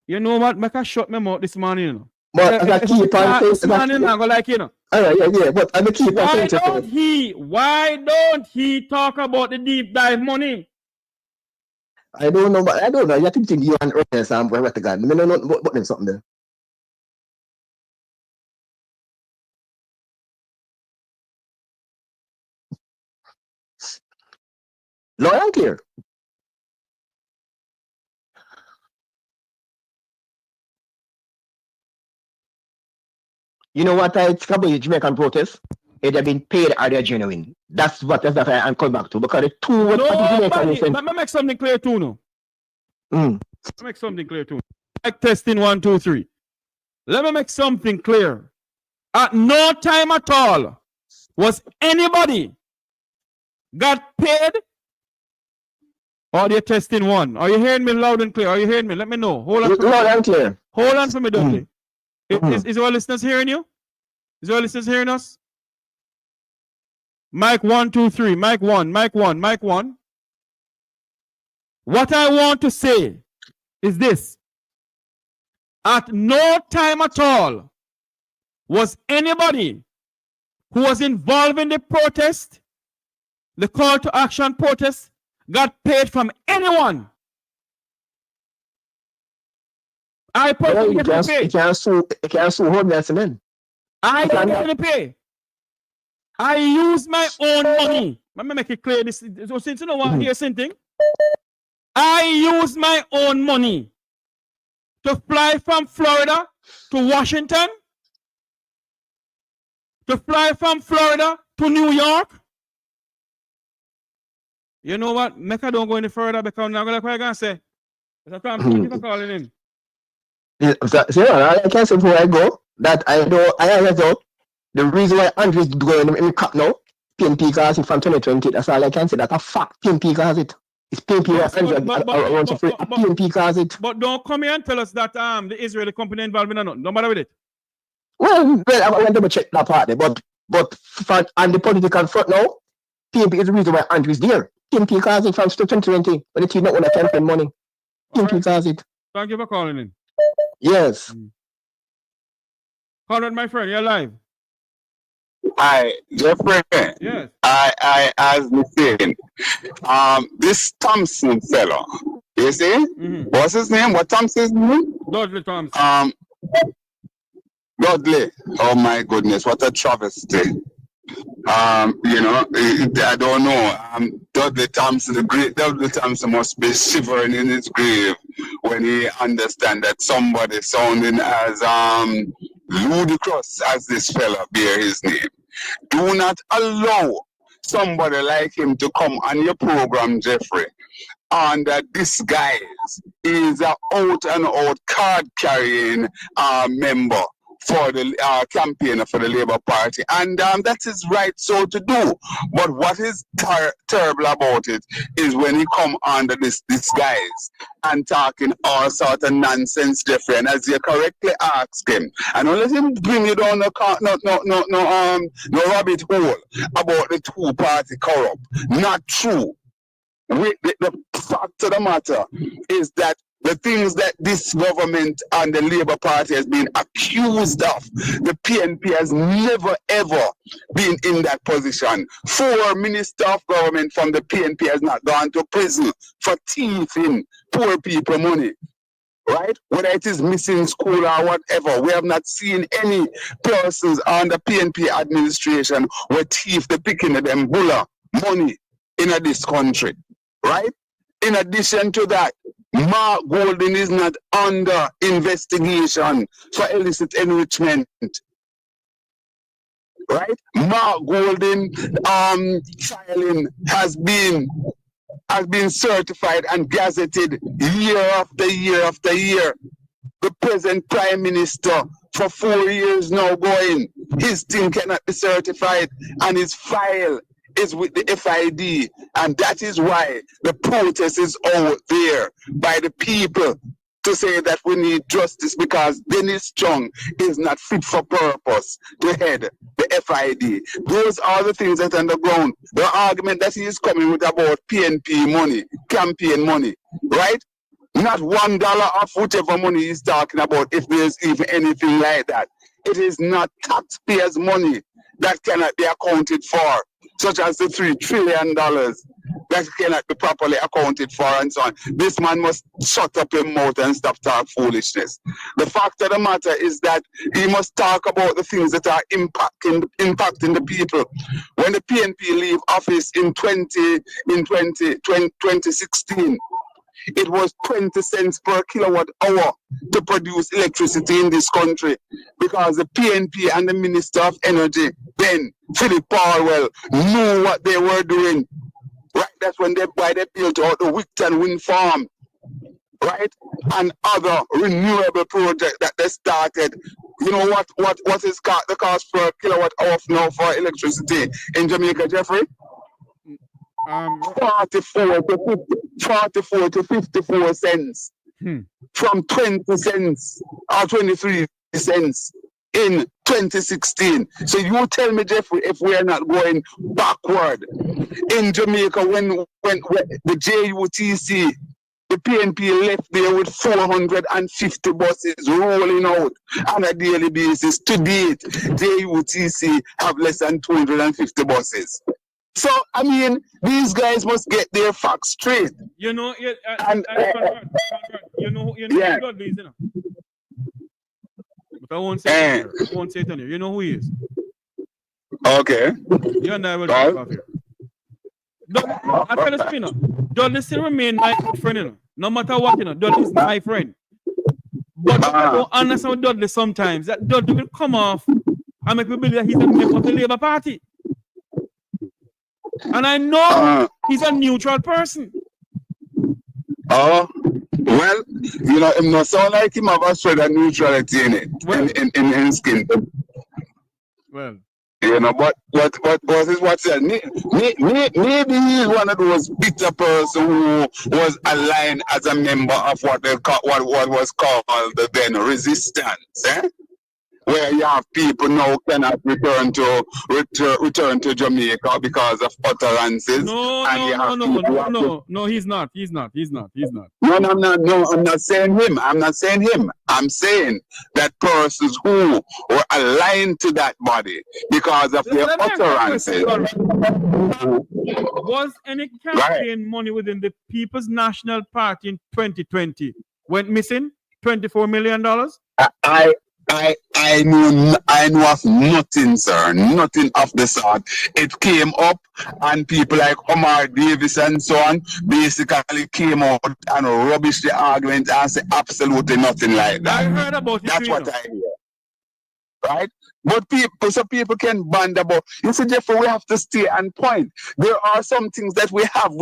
You know what? Make a shut my mouth this morning, you know. But I keep on saying this morning, I'm gonna like, you know. Yeah. But I keep on saying why don't he talk about the deep dive money? I don't know. You think you and Ernest and what the God? I don't know what them something there. Loud and clear. You know what I think about the Jamaican protest? either been paid or they're genuine. That's what I'm coming back to. Because the two what let me make something clear too, no. Let me make something clear too. Like testing 1, 2, 3. Let me make something clear. At no time at all was anybody got paid. Or you're testing 1. Are you hearing me loud and clear? Are you hearing me? Let me know. Hold on. Loud and clear. Hold on for me, Dudley. Is our listeners hearing you? Is our listeners hearing us? Mic 1, 2, 3. Mic 1, mic 1, mic 1. What I want to say is this. At no time at all was anybody who was involved in the protest, the call to action protest, got paid from anyone. I personally get paid. You can't sue homeless men. I didn't get any pay. I use my own money. Let me make it clear. This, so since you know what you're saying, I use my own money to fly from Florida to Washington, to fly from Florida to New York. You know what? Mecca don't go any further because I'm not going to say. Thank you for calling in. So, I can say before I go that I know the reason why Andrew is going in the cup now, PNP cars it from 2020. That's all I can say. That's a fact. PNP cars it. It's PNP PNP cars it. But don't come here and tell us that the Israeli company involved in nothing. Don't bother with it. Well, I want to double check that part there. But on the political front now, PNP is the reason why Andrew is there. PNP cars it from 2020 when the team not want to campaign money. PNP cars it. Thank you for calling in. Yes. Conrad, my friend, you're live. Jeffrey. Yes. As me saying, this Thompson fellow, you see, what's his name? What Thompson's name? Dudley Thompson. Dudley. Oh my goodness, what a travesty. I don't know. Dudley Thompson, the great Dudley Thompson must be shivering in his grave when he understands that somebody sounding as ludicrous as this fella bear his name. Do not allow somebody like him to come on your program, Jeffrey, under disguise. He is an out-and-out card-carrying member for the campaign for the Labour Party, and that is right so to do. But what is terrible about it is when he come under this disguise and talking all sort of nonsense, Jeffrey. And as you correctly ask him, and don't let him bring you down no rabbit hole about the two-party corrupt. Not true. The fact of the matter is that the things that this government and the Labour Party has been accused of, the PNP has never ever been in that position. 4 ministers of government from the PNP has not gone to prison for thieving poor people money. Right? Whether it is missing school or whatever, we have not seen any persons on the PNP administration who thief the picking of them bulla money in this country. Right? In addition to that, Mark Golden is not under investigation for illicit enrichment. Right? Mark Golden filing has been certified and gazetted year after year after year. The present Prime Minister for 4 years now going, his thing cannot be certified and his file is with the FID, and that is why the protest is out there by the people to say that we need justice because Dennis Strong is not fit for purpose to head the FID. Those are the things that are on the ground. The argument that he is coming with about PNP money, campaign money, right? Not $1 of whatever money he's talking about, if there's even anything like that. It is not taxpayers' money that cannot be accounted for, such as the $3 trillion that cannot be properly accounted for and so on. This man must shut up his mouth and stop talking foolishness. The fact of the matter is that he must talk about the things that are impacting the people. When the PNP leave office in 2016, it was 20 cents per kilowatt hour to produce electricity in this country because the PNP and the Minister of Energy, then Philip Powell, knew what they were doing. Right, that's when they built out the Wigton wind farm, right, and other renewable projects that they started. You know what is the cost per kilowatt hour now for electricity in Jamaica, Jeffrey? 44 to 54 cents from 20 cents or 23 cents in 2016. So you tell me, Jeffrey, if we are not going backward in Jamaica when the JUTC, the PNP left there with 450 buses rolling out on a daily basis. To date, JUTC have less than 250 buses. So, I mean, these guys must get their facts straight. You know, Conrad, you know yeah. God is, you know. But I won't say it on here. I won't say it on here. You know who he is. Okay. You and I will talk about here. I tell you something, you know. Dudley still remain my friend, you know. No matter what, you know. Dudley is my friend. But I don't understand with Dudley sometimes. That Dudley will come off and make me believe that he's a member of the Labour Party. And I know he's a neutral person. Well, you know, it must sound like him have a shred of neutrality in it, in his skin. Well, you know, but is what's that? Maybe he's one of those bitter person who was aligned as a member of what was called the then resistance, where you have people now cannot return to Jamaica because of utterances. No, he's not. No, I'm not saying him. I'm saying that persons who were aligned to that body because of their utterances. Was any campaign money within the People's National Party in 2020 went missing? $24 million? I know of nothing, sir. Nothing of the sort. It came up, and people like Omar Davis and so on basically came out and rubbished the argument and say absolutely nothing like that. I heard about it. That's what I hear. Right? But people can band about. You see, Jeffrey, we have to stay on point. There are some things that we have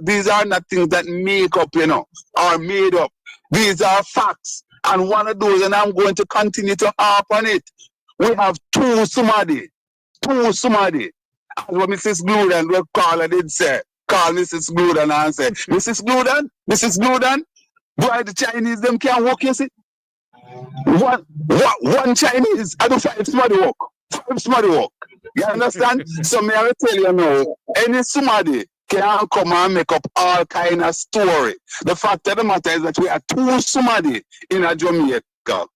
these are not things that make up, you know, or made up. These are facts. And one of those, and I'm going to continue to harp on it. We have two somebody. As what Mrs. Gluden, what Carla did say. Call Mrs. Gluden and say, Mrs. Gluden, why the Chinese them can't walk, you see? One Chinese, I do 5 somebody walk. You understand? So may I tell you now, any somebody can come and make up all kind of story. The fact of the matter is that we are two somebody in a Jamaica.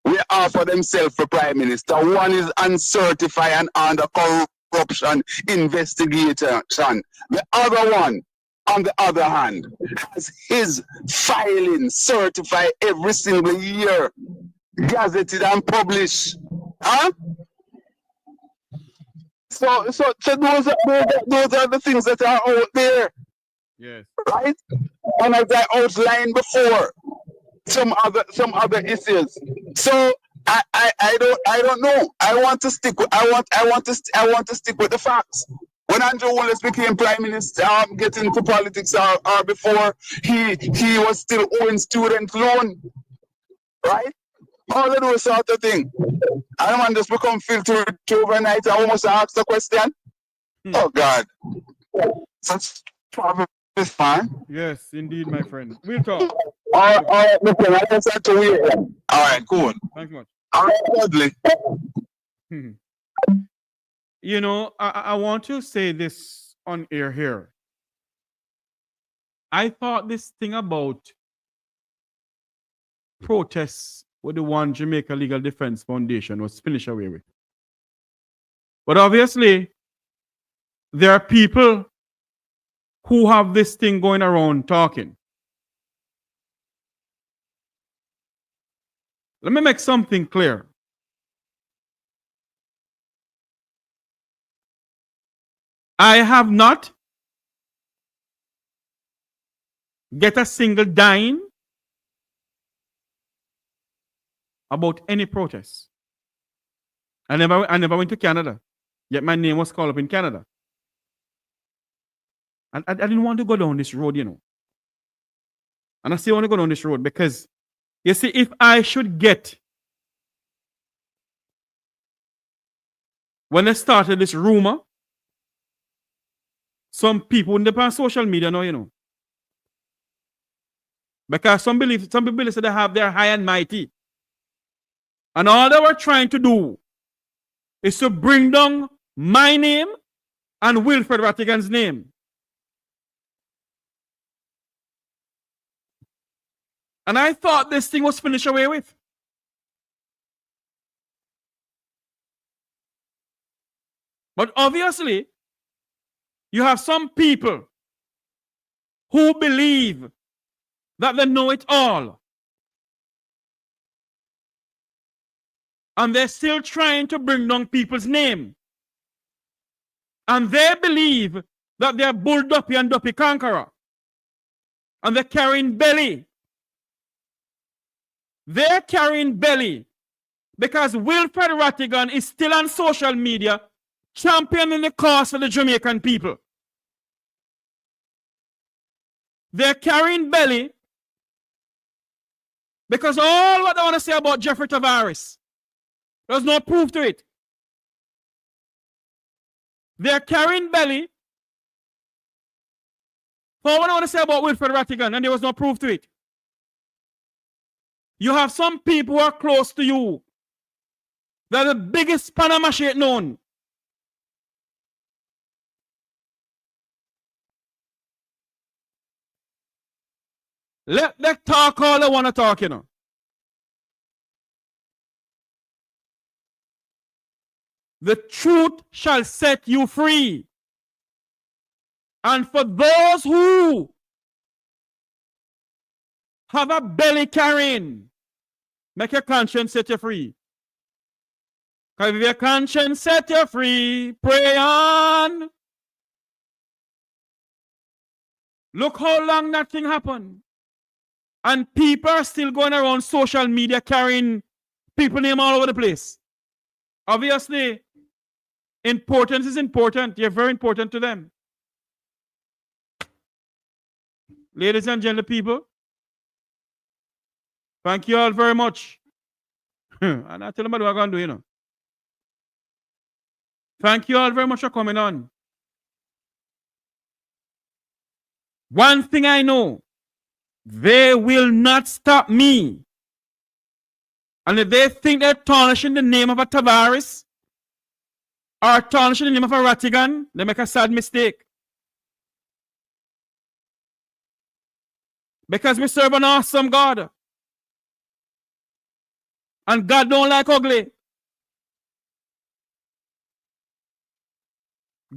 We offer themselves for Prime Minister. One is uncertified and under corruption investigation. The other one, on the other hand, has his filing certified every single year, gazetted and published. So those are the things that are out there. Yes. Right? And as I outlined before, some other issues. So I don't know. I want to stick with the facts. When Andrew Wallace became Prime Minister, getting into politics or before, he was still owing student loan. Right? All of those sort of things. I don't want just become filtered overnight. I almost asked the question. Oh God. Such problem is fine. Yes, indeed, my friend. We'll talk. All right, listen, I just had to wait. All right, cool. Thanks much. All right, Dudley. You know, I want to say this on air here. I thought this thing about protests with the One Jamaica Legal Defense Foundation was finished away with. But obviously, there are people who have this thing going around talking. Let me make something clear. I have not get a single dime about any protest. I never went to Canada, yet my name was called up in Canada. And I didn't want to go down this road, you know. And I still want to go down this road because, you see, if I should get, when I started this rumor, some people in the social media know, you know. Because some people believe that they're high and mighty. And all they were trying to do is to bring down my name and Wilfred Rattigan's name. And I thought this thing was finished away with. But obviously, you have some people who believe that they know it all. And they're still trying to bring down people's name. And they believe that they're Bull Duppy and Duppy Conqueror. And they're carrying belly. They're carrying belly because Wilfred Rattigan is still on social media championing the cause for the Jamaican people. They're carrying belly because all what I want to say about Jeffrey Tavares, there's no proof to it. They're carrying belly for what I want to say about Wilfred Rattigan, and there was no proof to it. You have some people who are close to you. They're the biggest Panama shit known. Let them talk all they want to talk, you know. The truth shall set you free. And for those who have a belly carrying, make your conscience set you free. Because if your conscience set you free, pray on. Look how long that thing happened. And people are still going around social media carrying people name all over the place. Obviously, importance is important. You're very important to them. Ladies and gentlemen, people, thank you all very much. And I tell them what we're going to do, you know. Thank you all very much for coming on. One thing I know, they will not stop me. And if they think they're tarnishing the name of a Tavares or tarnishing the name of a Rattigan, they make a sad mistake. Because we serve an awesome God. And God don't like ugly.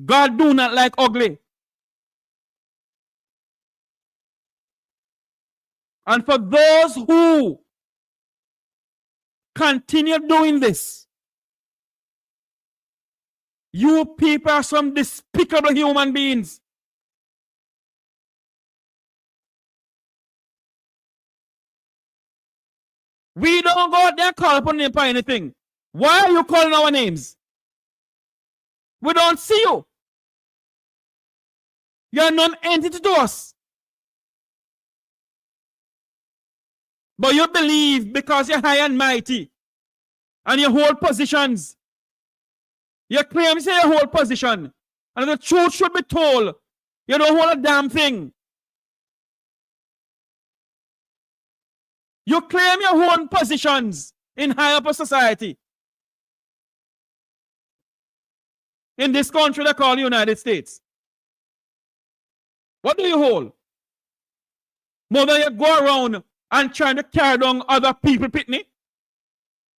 God do not like ugly. And for those who continue doing this, you people are some despicable human beings. We don't go out there and call upon them for anything. Why are you calling our names? We don't see you. You're non-entity to us. But you believe because you're high and mighty and you hold positions. You claim you say you hold position. And the truth should be told. You don't hold a damn thing. You claim your own positions in high upper society. In this country they call the United States. What do you hold? More than you go around and trying to carry down other people, Pitney.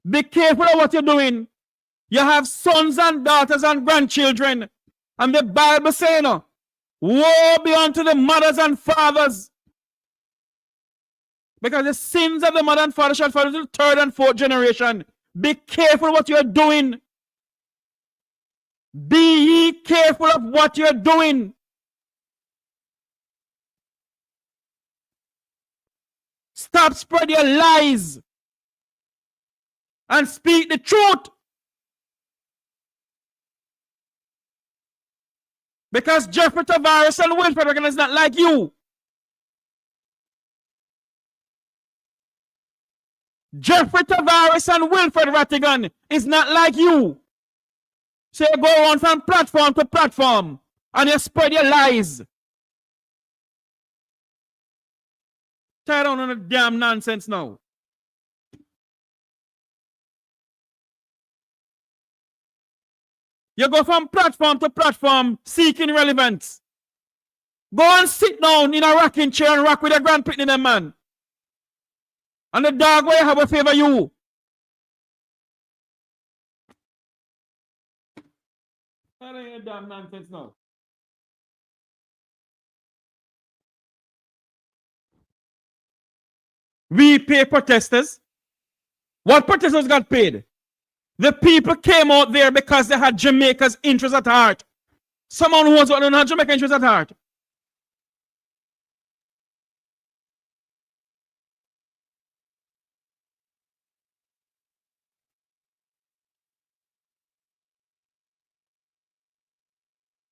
Be careful of what you're doing. You have sons and daughters and grandchildren. And the Bible saying, woe be unto the mothers and fathers. Because the sins of the mother and father shall follow to the third and fourth generation. Be careful what you're doing. Be ye careful of what you're doing. stop spread your lies and speak the truth. Because Jeffrey Tavares and Wilfred Rattigan is not like you. Jeffrey Tavares and Wilfred Rattigan is not like you. So you go on from platform to platform and you spread your lies. Tie down on the damn nonsense now. You go from platform to platform seeking relevance. Go and sit down in a rocking chair and rock with your grandpicnic, them man. And the dog will have a favor you. That ain't a damn nonsense now. We pay protesters. What protesters got paid? The people came out there because they had Jamaica's interest at heart. Someone who don't have Jamaica's interest at heart.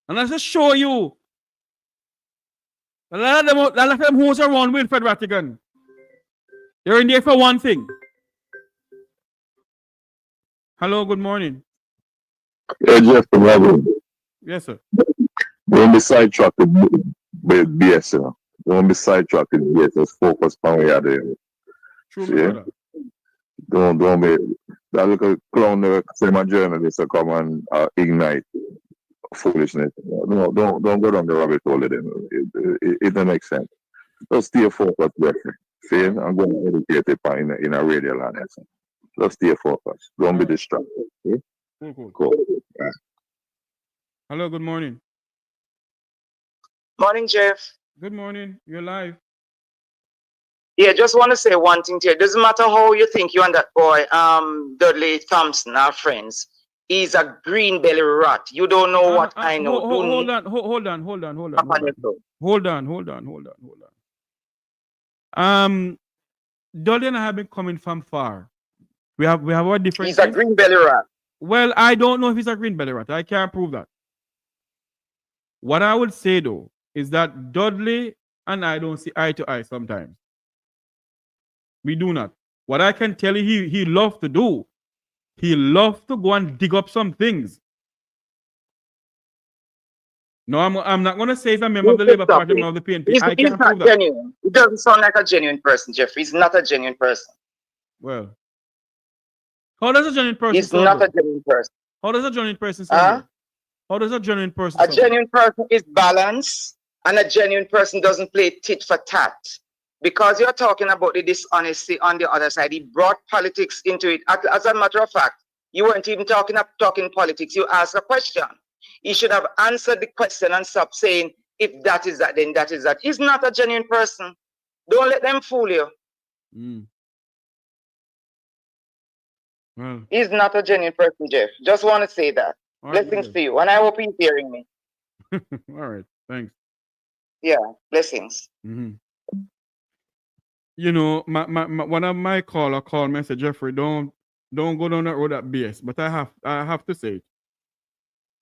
And I just show you a lot of them who's around Wilfred Rattigan. They're in there for one thing. Hello, good morning. Yeah, Jeff, brother. Yes, sir. Don't be sidetracked with BS, you know. Don't be sidetracked with BS. Just focus on what you're doing. True, Yeah? brother. Don't be that little clown there, cinema journalist to come and ignite foolishness. No, don't go down the rabbit hole with them. It don't make sense. Just stay focused, Jeffrey. See, I'm going to educate it in a radio land. Just stay focused. Don't be distracted. Okay? Cool. Yeah. Hello, good morning. Morning, Jeff. Good morning. You're live. Yeah, just want to say one thing to you. It doesn't matter how you think you and that boy, Dudley Thompson, are friends. He's a green belly rat. You don't know what I know. Hold on. Hold on. Dudley and I have been coming from far. We have our differences. He's a green belly rat. Well, I don't know if he's a green belly rat. I can't prove that. What I would say though is that Dudley and I don't see eye to eye sometimes. We do not. What I can tell you, he loves to do. He loves to go and dig up some things. No, I'm not going to say he's a member of the Labour Party, member of the PNP. He's not genuine. He doesn't sound like a genuine person, Jeffrey. He's not a genuine person. Well, how does a genuine person He's not a genuine person. How does a genuine person sound? How does a genuine person sound? A genuine person is balanced, and a genuine person doesn't play tit for tat. Because you're talking about the dishonesty on the other side, he brought politics into it. As a matter of fact, you weren't even talking politics. You asked a question. He should have answered the question and stopped saying, if that is that, then that is that. He's not a genuine person. Don't let them fool you. Well, he's not a genuine person, Jeff. Just want to say that. Blessings to you. And I hope he's hearing me. All right. Thanks. Yeah. Blessings. You know, one of my caller called me and said, Jeffrey, don't go down that road at BS. But I have to say it.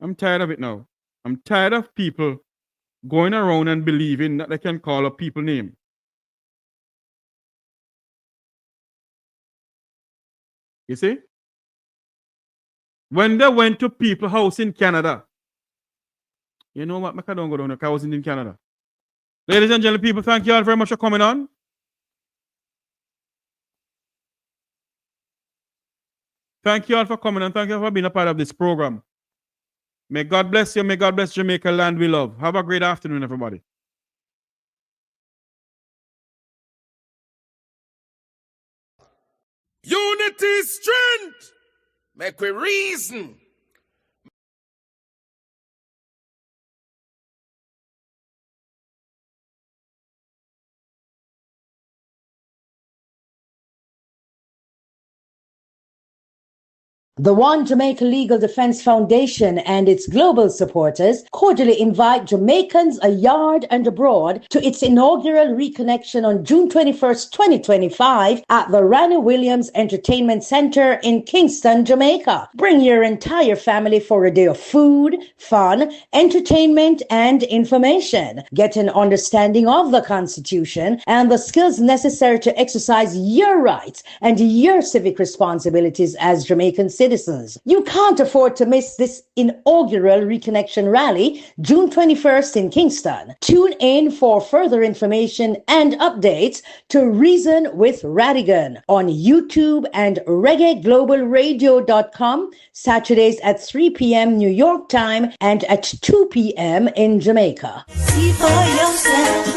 I'm tired of it now. I'm tired of people going around and believing that they can call a people name. You see? When they went to people's house in Canada, you know what? I don't go down there because I wasn't in Canada. Ladies and gentlemen, people, thank you all very much for coming on. Thank you all for coming and thank you for being a part of this program. May God bless you. May God bless Jamaica, land we love. Have a great afternoon, everybody. Unity is strength. Make we reason. The One Jamaica Legal Defense Foundation and its global supporters cordially invite Jamaicans abroad and abroad to its inaugural reconnection on June 21st, 2025 at the Ranny Williams Entertainment Center in Kingston, Jamaica. Bring your entire family for a day of food, fun, entertainment, and information. Get an understanding of the Constitution and the skills necessary to exercise your rights and your civic responsibilities as Jamaican citizens. You can't afford to miss this inaugural Reconnection Rally, June 21st in Kingston. Tune in for further information and updates to Reason with Radigan on YouTube and reggaeglobalradio.com, Saturdays at 3 p.m. New York time and at 2 p.m. in Jamaica. See for yourself.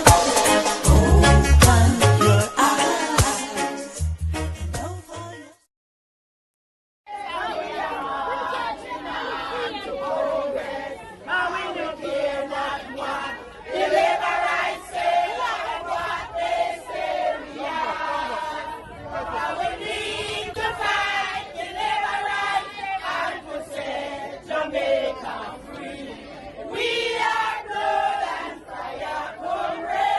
We are blood and fire, come rain.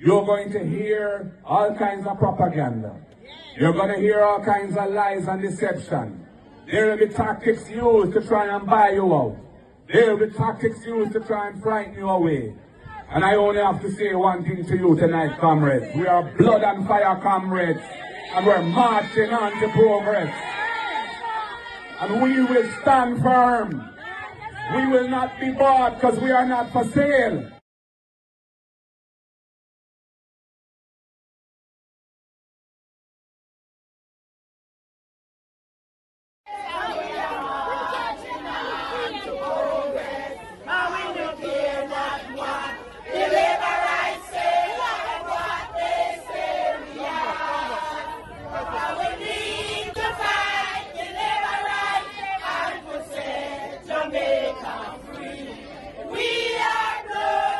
you're going to hear all kinds of propaganda. You're going to hear all kinds of lies and deception. There will be tactics used to try and buy you out. There will be tactics used to try and frighten you away. And I only have to say one thing to you tonight, comrades. We are blood and fire comrades, and we're marching on to progress. And we will stand firm. We will not be bought because we are not for sale. Jamaica free. We are good.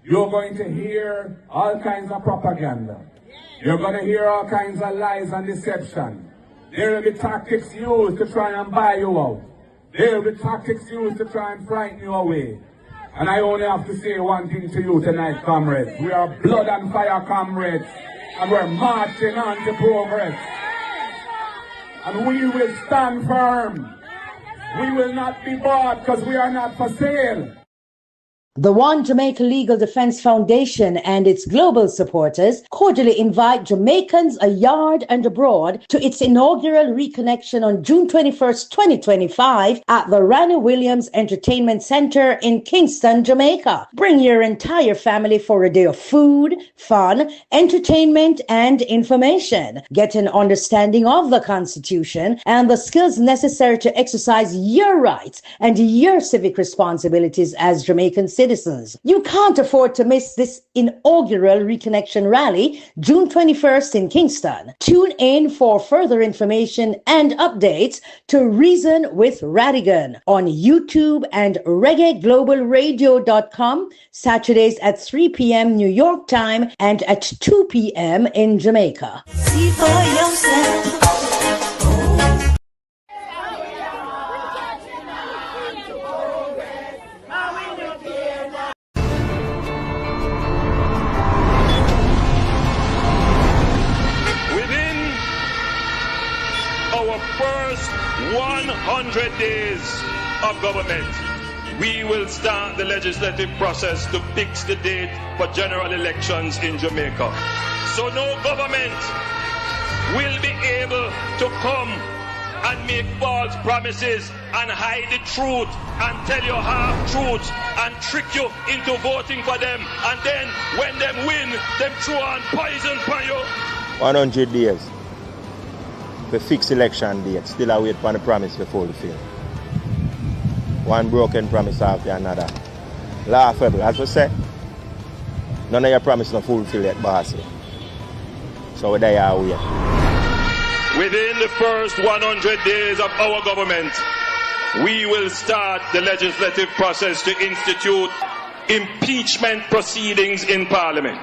You're going to hear all kinds of propaganda. You're going to hear all kinds of lies and deception. There will be tactics used to try and buy you out. There will be tactics used to try and frighten you away. And I only have to say one thing to you tonight, comrades. We are blood and fire comrades. And we're marching on to progress. And we will stand firm. We will not be bought because we are not for sale. The One Jamaica Legal Defense Foundation and its global supporters cordially invite Jamaicans yard and abroad to its inaugural reconnection on June 21st, 2025 at the Ranny Williams Entertainment Center in Kingston, Jamaica. Bring your entire family for a day of food, fun, entertainment, and information. Get an understanding of the Constitution and the skills necessary to exercise your rights and your civic responsibilities as Jamaican citizens. You can't afford to miss this inaugural reconnection rally, June 21st in Kingston. Tune in for further information and updates to Reason with Radigan on YouTube and reggaeglobalradio.com, Saturdays at 3 p.m. New York time and at 2 p.m. in Jamaica. See for yourself. First 100 days of government, we will start the legislative process to fix the date for general elections in Jamaica. So no government will be able to come and make false promises and hide the truth and tell you half-truths and trick you into voting for them, and then when them win, them throw on poison for you. 100 days. The fixed election date, still await for the promise to fulfill. One broken promise after another. Laughable, as we say. None of your promise not fulfill yet, boss. So there are we. Within the first 100 days of our government, we will start the legislative process to institute impeachment proceedings in Parliament.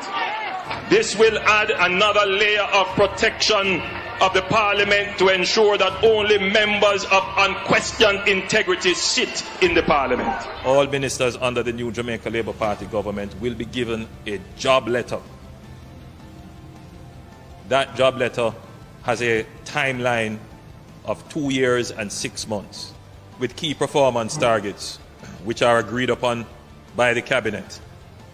This will add another layer of protection of the Parliament to ensure that only members of unquestioned integrity sit in the Parliament. All ministers under the new Jamaica Labour Party government will be given a job letter. That job letter has a timeline of 2 years and 6 months with key performance targets which are agreed upon by the cabinet,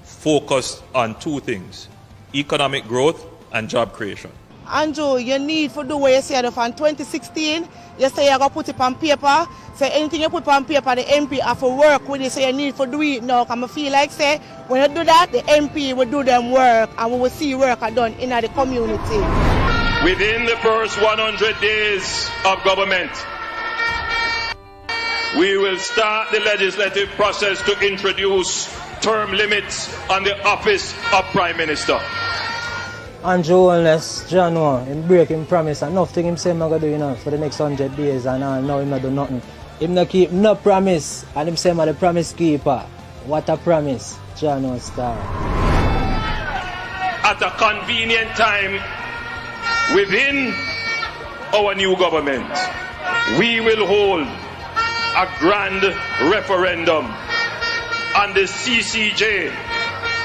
focused on two things: economic growth and job creation. Andrew, you need to do what you said from 2016. You say you're going to put it on paper. So anything you put on paper, the MP have to work with it. So you need to do it now. I feel like say when you do that, the MP will do them work and we will see work done in the community. Within the first 100 days of government, we will start the legislative process to introduce term limits on the office of Prime Minister. Andrew unless January, him break him promise and nothing him say I'm gonna do for the next 100 days and now him not do nothing. Him not keep no promise and him say I'm the promise keeper. What a promise, January star. At a convenient time within our new government, we will hold a grand referendum on the CCJ,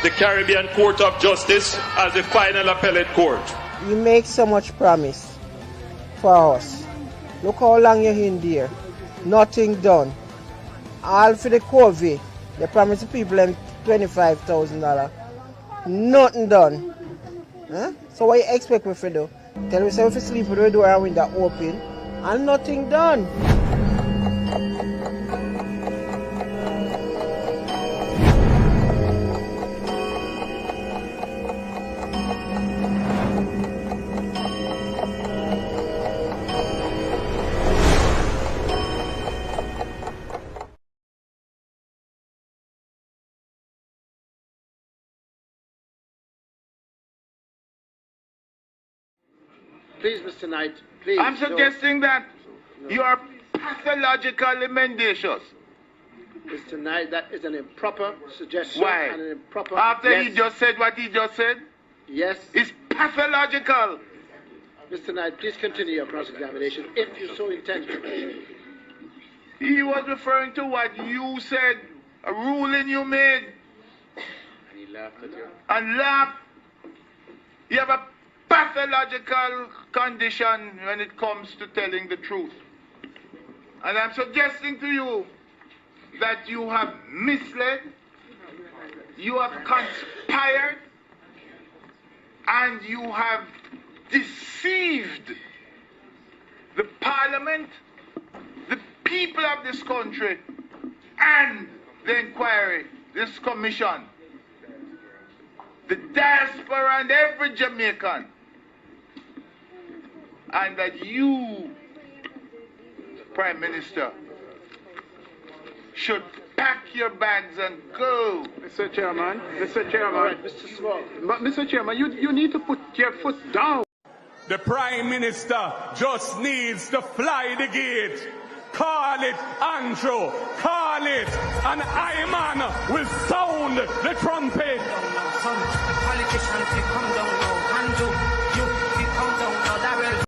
the Caribbean Court of Justice, as the final appellate court. You make so much promise for us. Look how long you're in there. Nothing done. All for the COVID. They promised the people them $25,000. Nothing done. Huh? So what you expect me to do? Tell me if you sleep with the door and window open and nothing done. Please, Mr. Knight, please. I'm suggesting that you are pathologically mendacious. Mr. Knight, that is an improper suggestion. Why? And an improper. After yes. he just said what he just said? Yes. It's pathological. Mr. Knight, please continue your cross-examination if you so intend to. He was referring to what you said, a ruling you made. And he laughed at you. And laughed. You have a pathological condition when it comes to telling the truth. And I'm suggesting to you that you have misled, you have conspired, and you have deceived the parliament, the people of this country, and the inquiry, this commission, the diaspora and every Jamaican, and that you, Prime Minister, should pack your bags and go. Mr. Chairman, Mr. Chairman. All right, Mr. Small. But Mr. Chairman, you need to put your foot down. The Prime Minister just needs to fly the gate. Call it, Andrew. Call it. And Iman will sound the trumpet. Some politicians will come down now. Andrew, you will come down now. That will.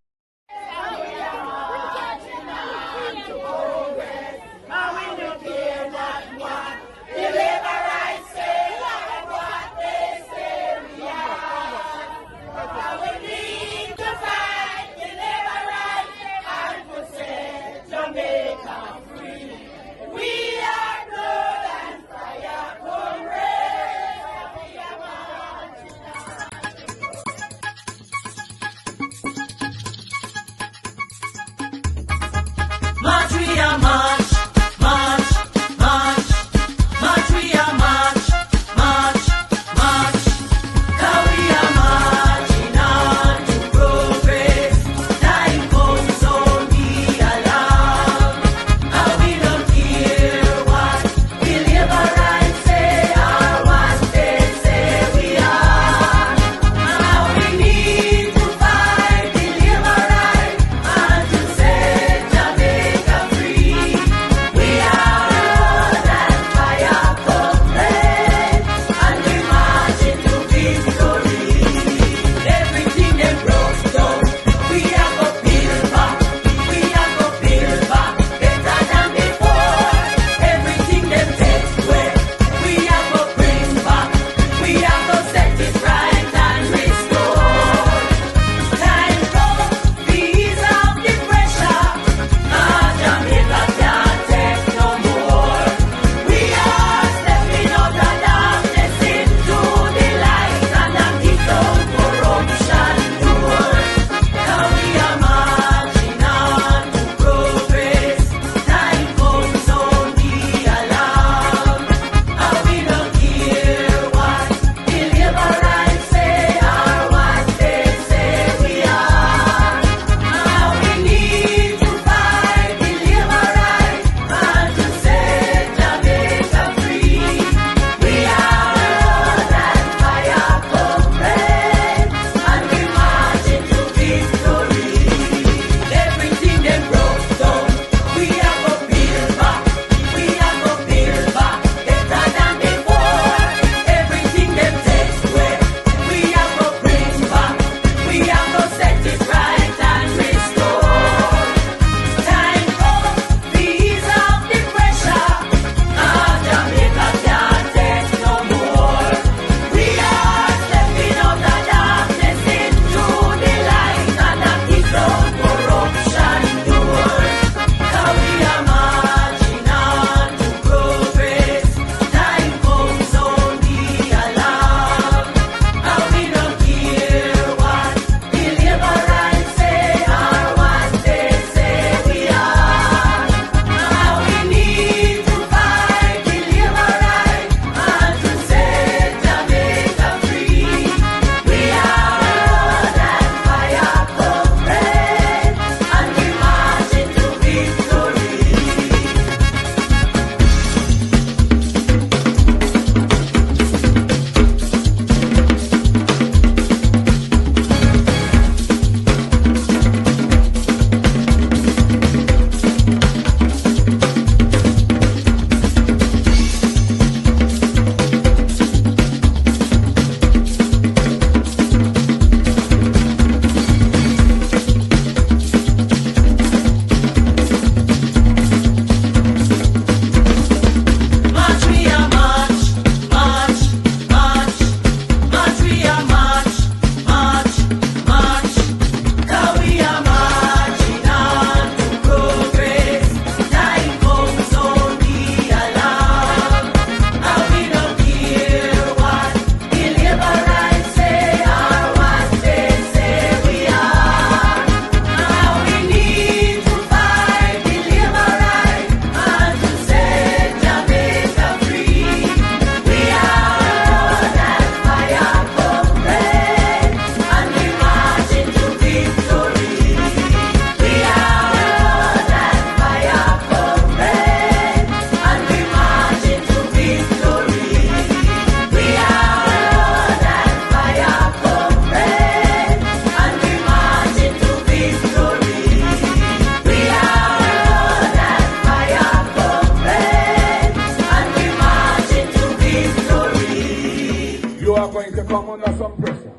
you are going to come under some pressure.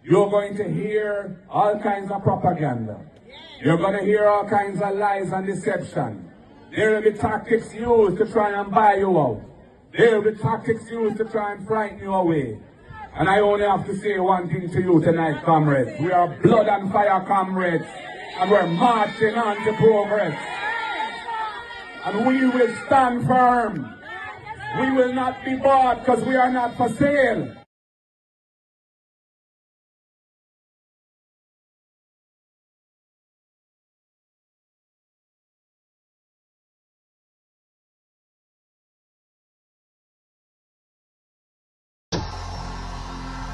You're going to hear all kinds of propaganda. You're going to hear all kinds of lies and deception. There will be tactics used to try and buy you out. There will be tactics used to try and frighten you away. And I only have to say one thing to you tonight, comrades. We are blood and fire comrades. And we're marching on to progress. And we will stand firm. We will not be bought because we are not for sale.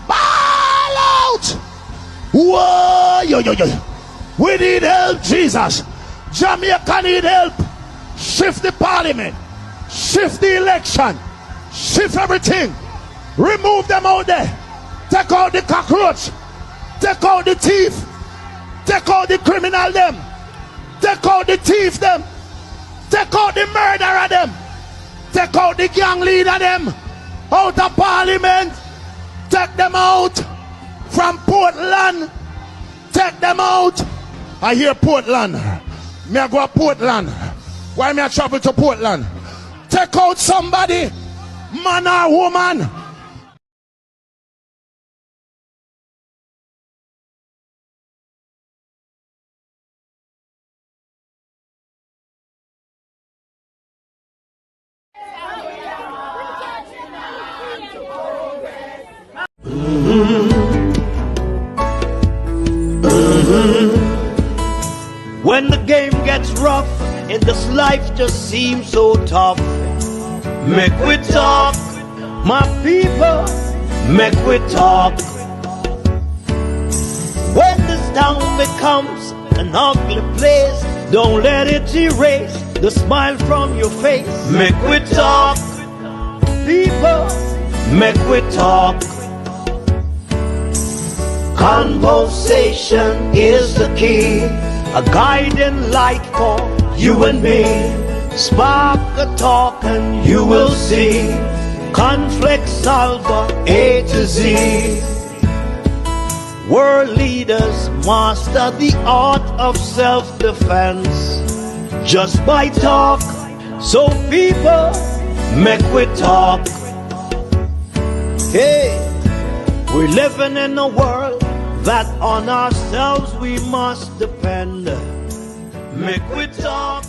Ball out! Whoa, yo. We need help, Jesus. Jamaica need help. Shift the parliament. Shift the election. Shift everything. Remove them out there. Take out the cockroach. Take out the thief. Take out the criminal them. Take out the thief them. Take out the murderer them. Take out the gang leader them. Out of parliament. Take them out. From Portland. Take them out. I hear Portland. Me I go to Portland. Why me I travel to Portland? Take out somebody, man or woman. When the game gets rough and this life just seems so tough, make we talk, my people, make we talk. When this town becomes an ugly place, don't let it erase the smile from your face. Make we talk, people, make we talk. Conversation is the key, a guiding light for you and me. Spark a talk and you will see. Conflict solver A to Z. World leaders master the art of self-defense just by talk. So people, make we talk. Hey, we're living in a world that on ourselves we must depend. Make we talk.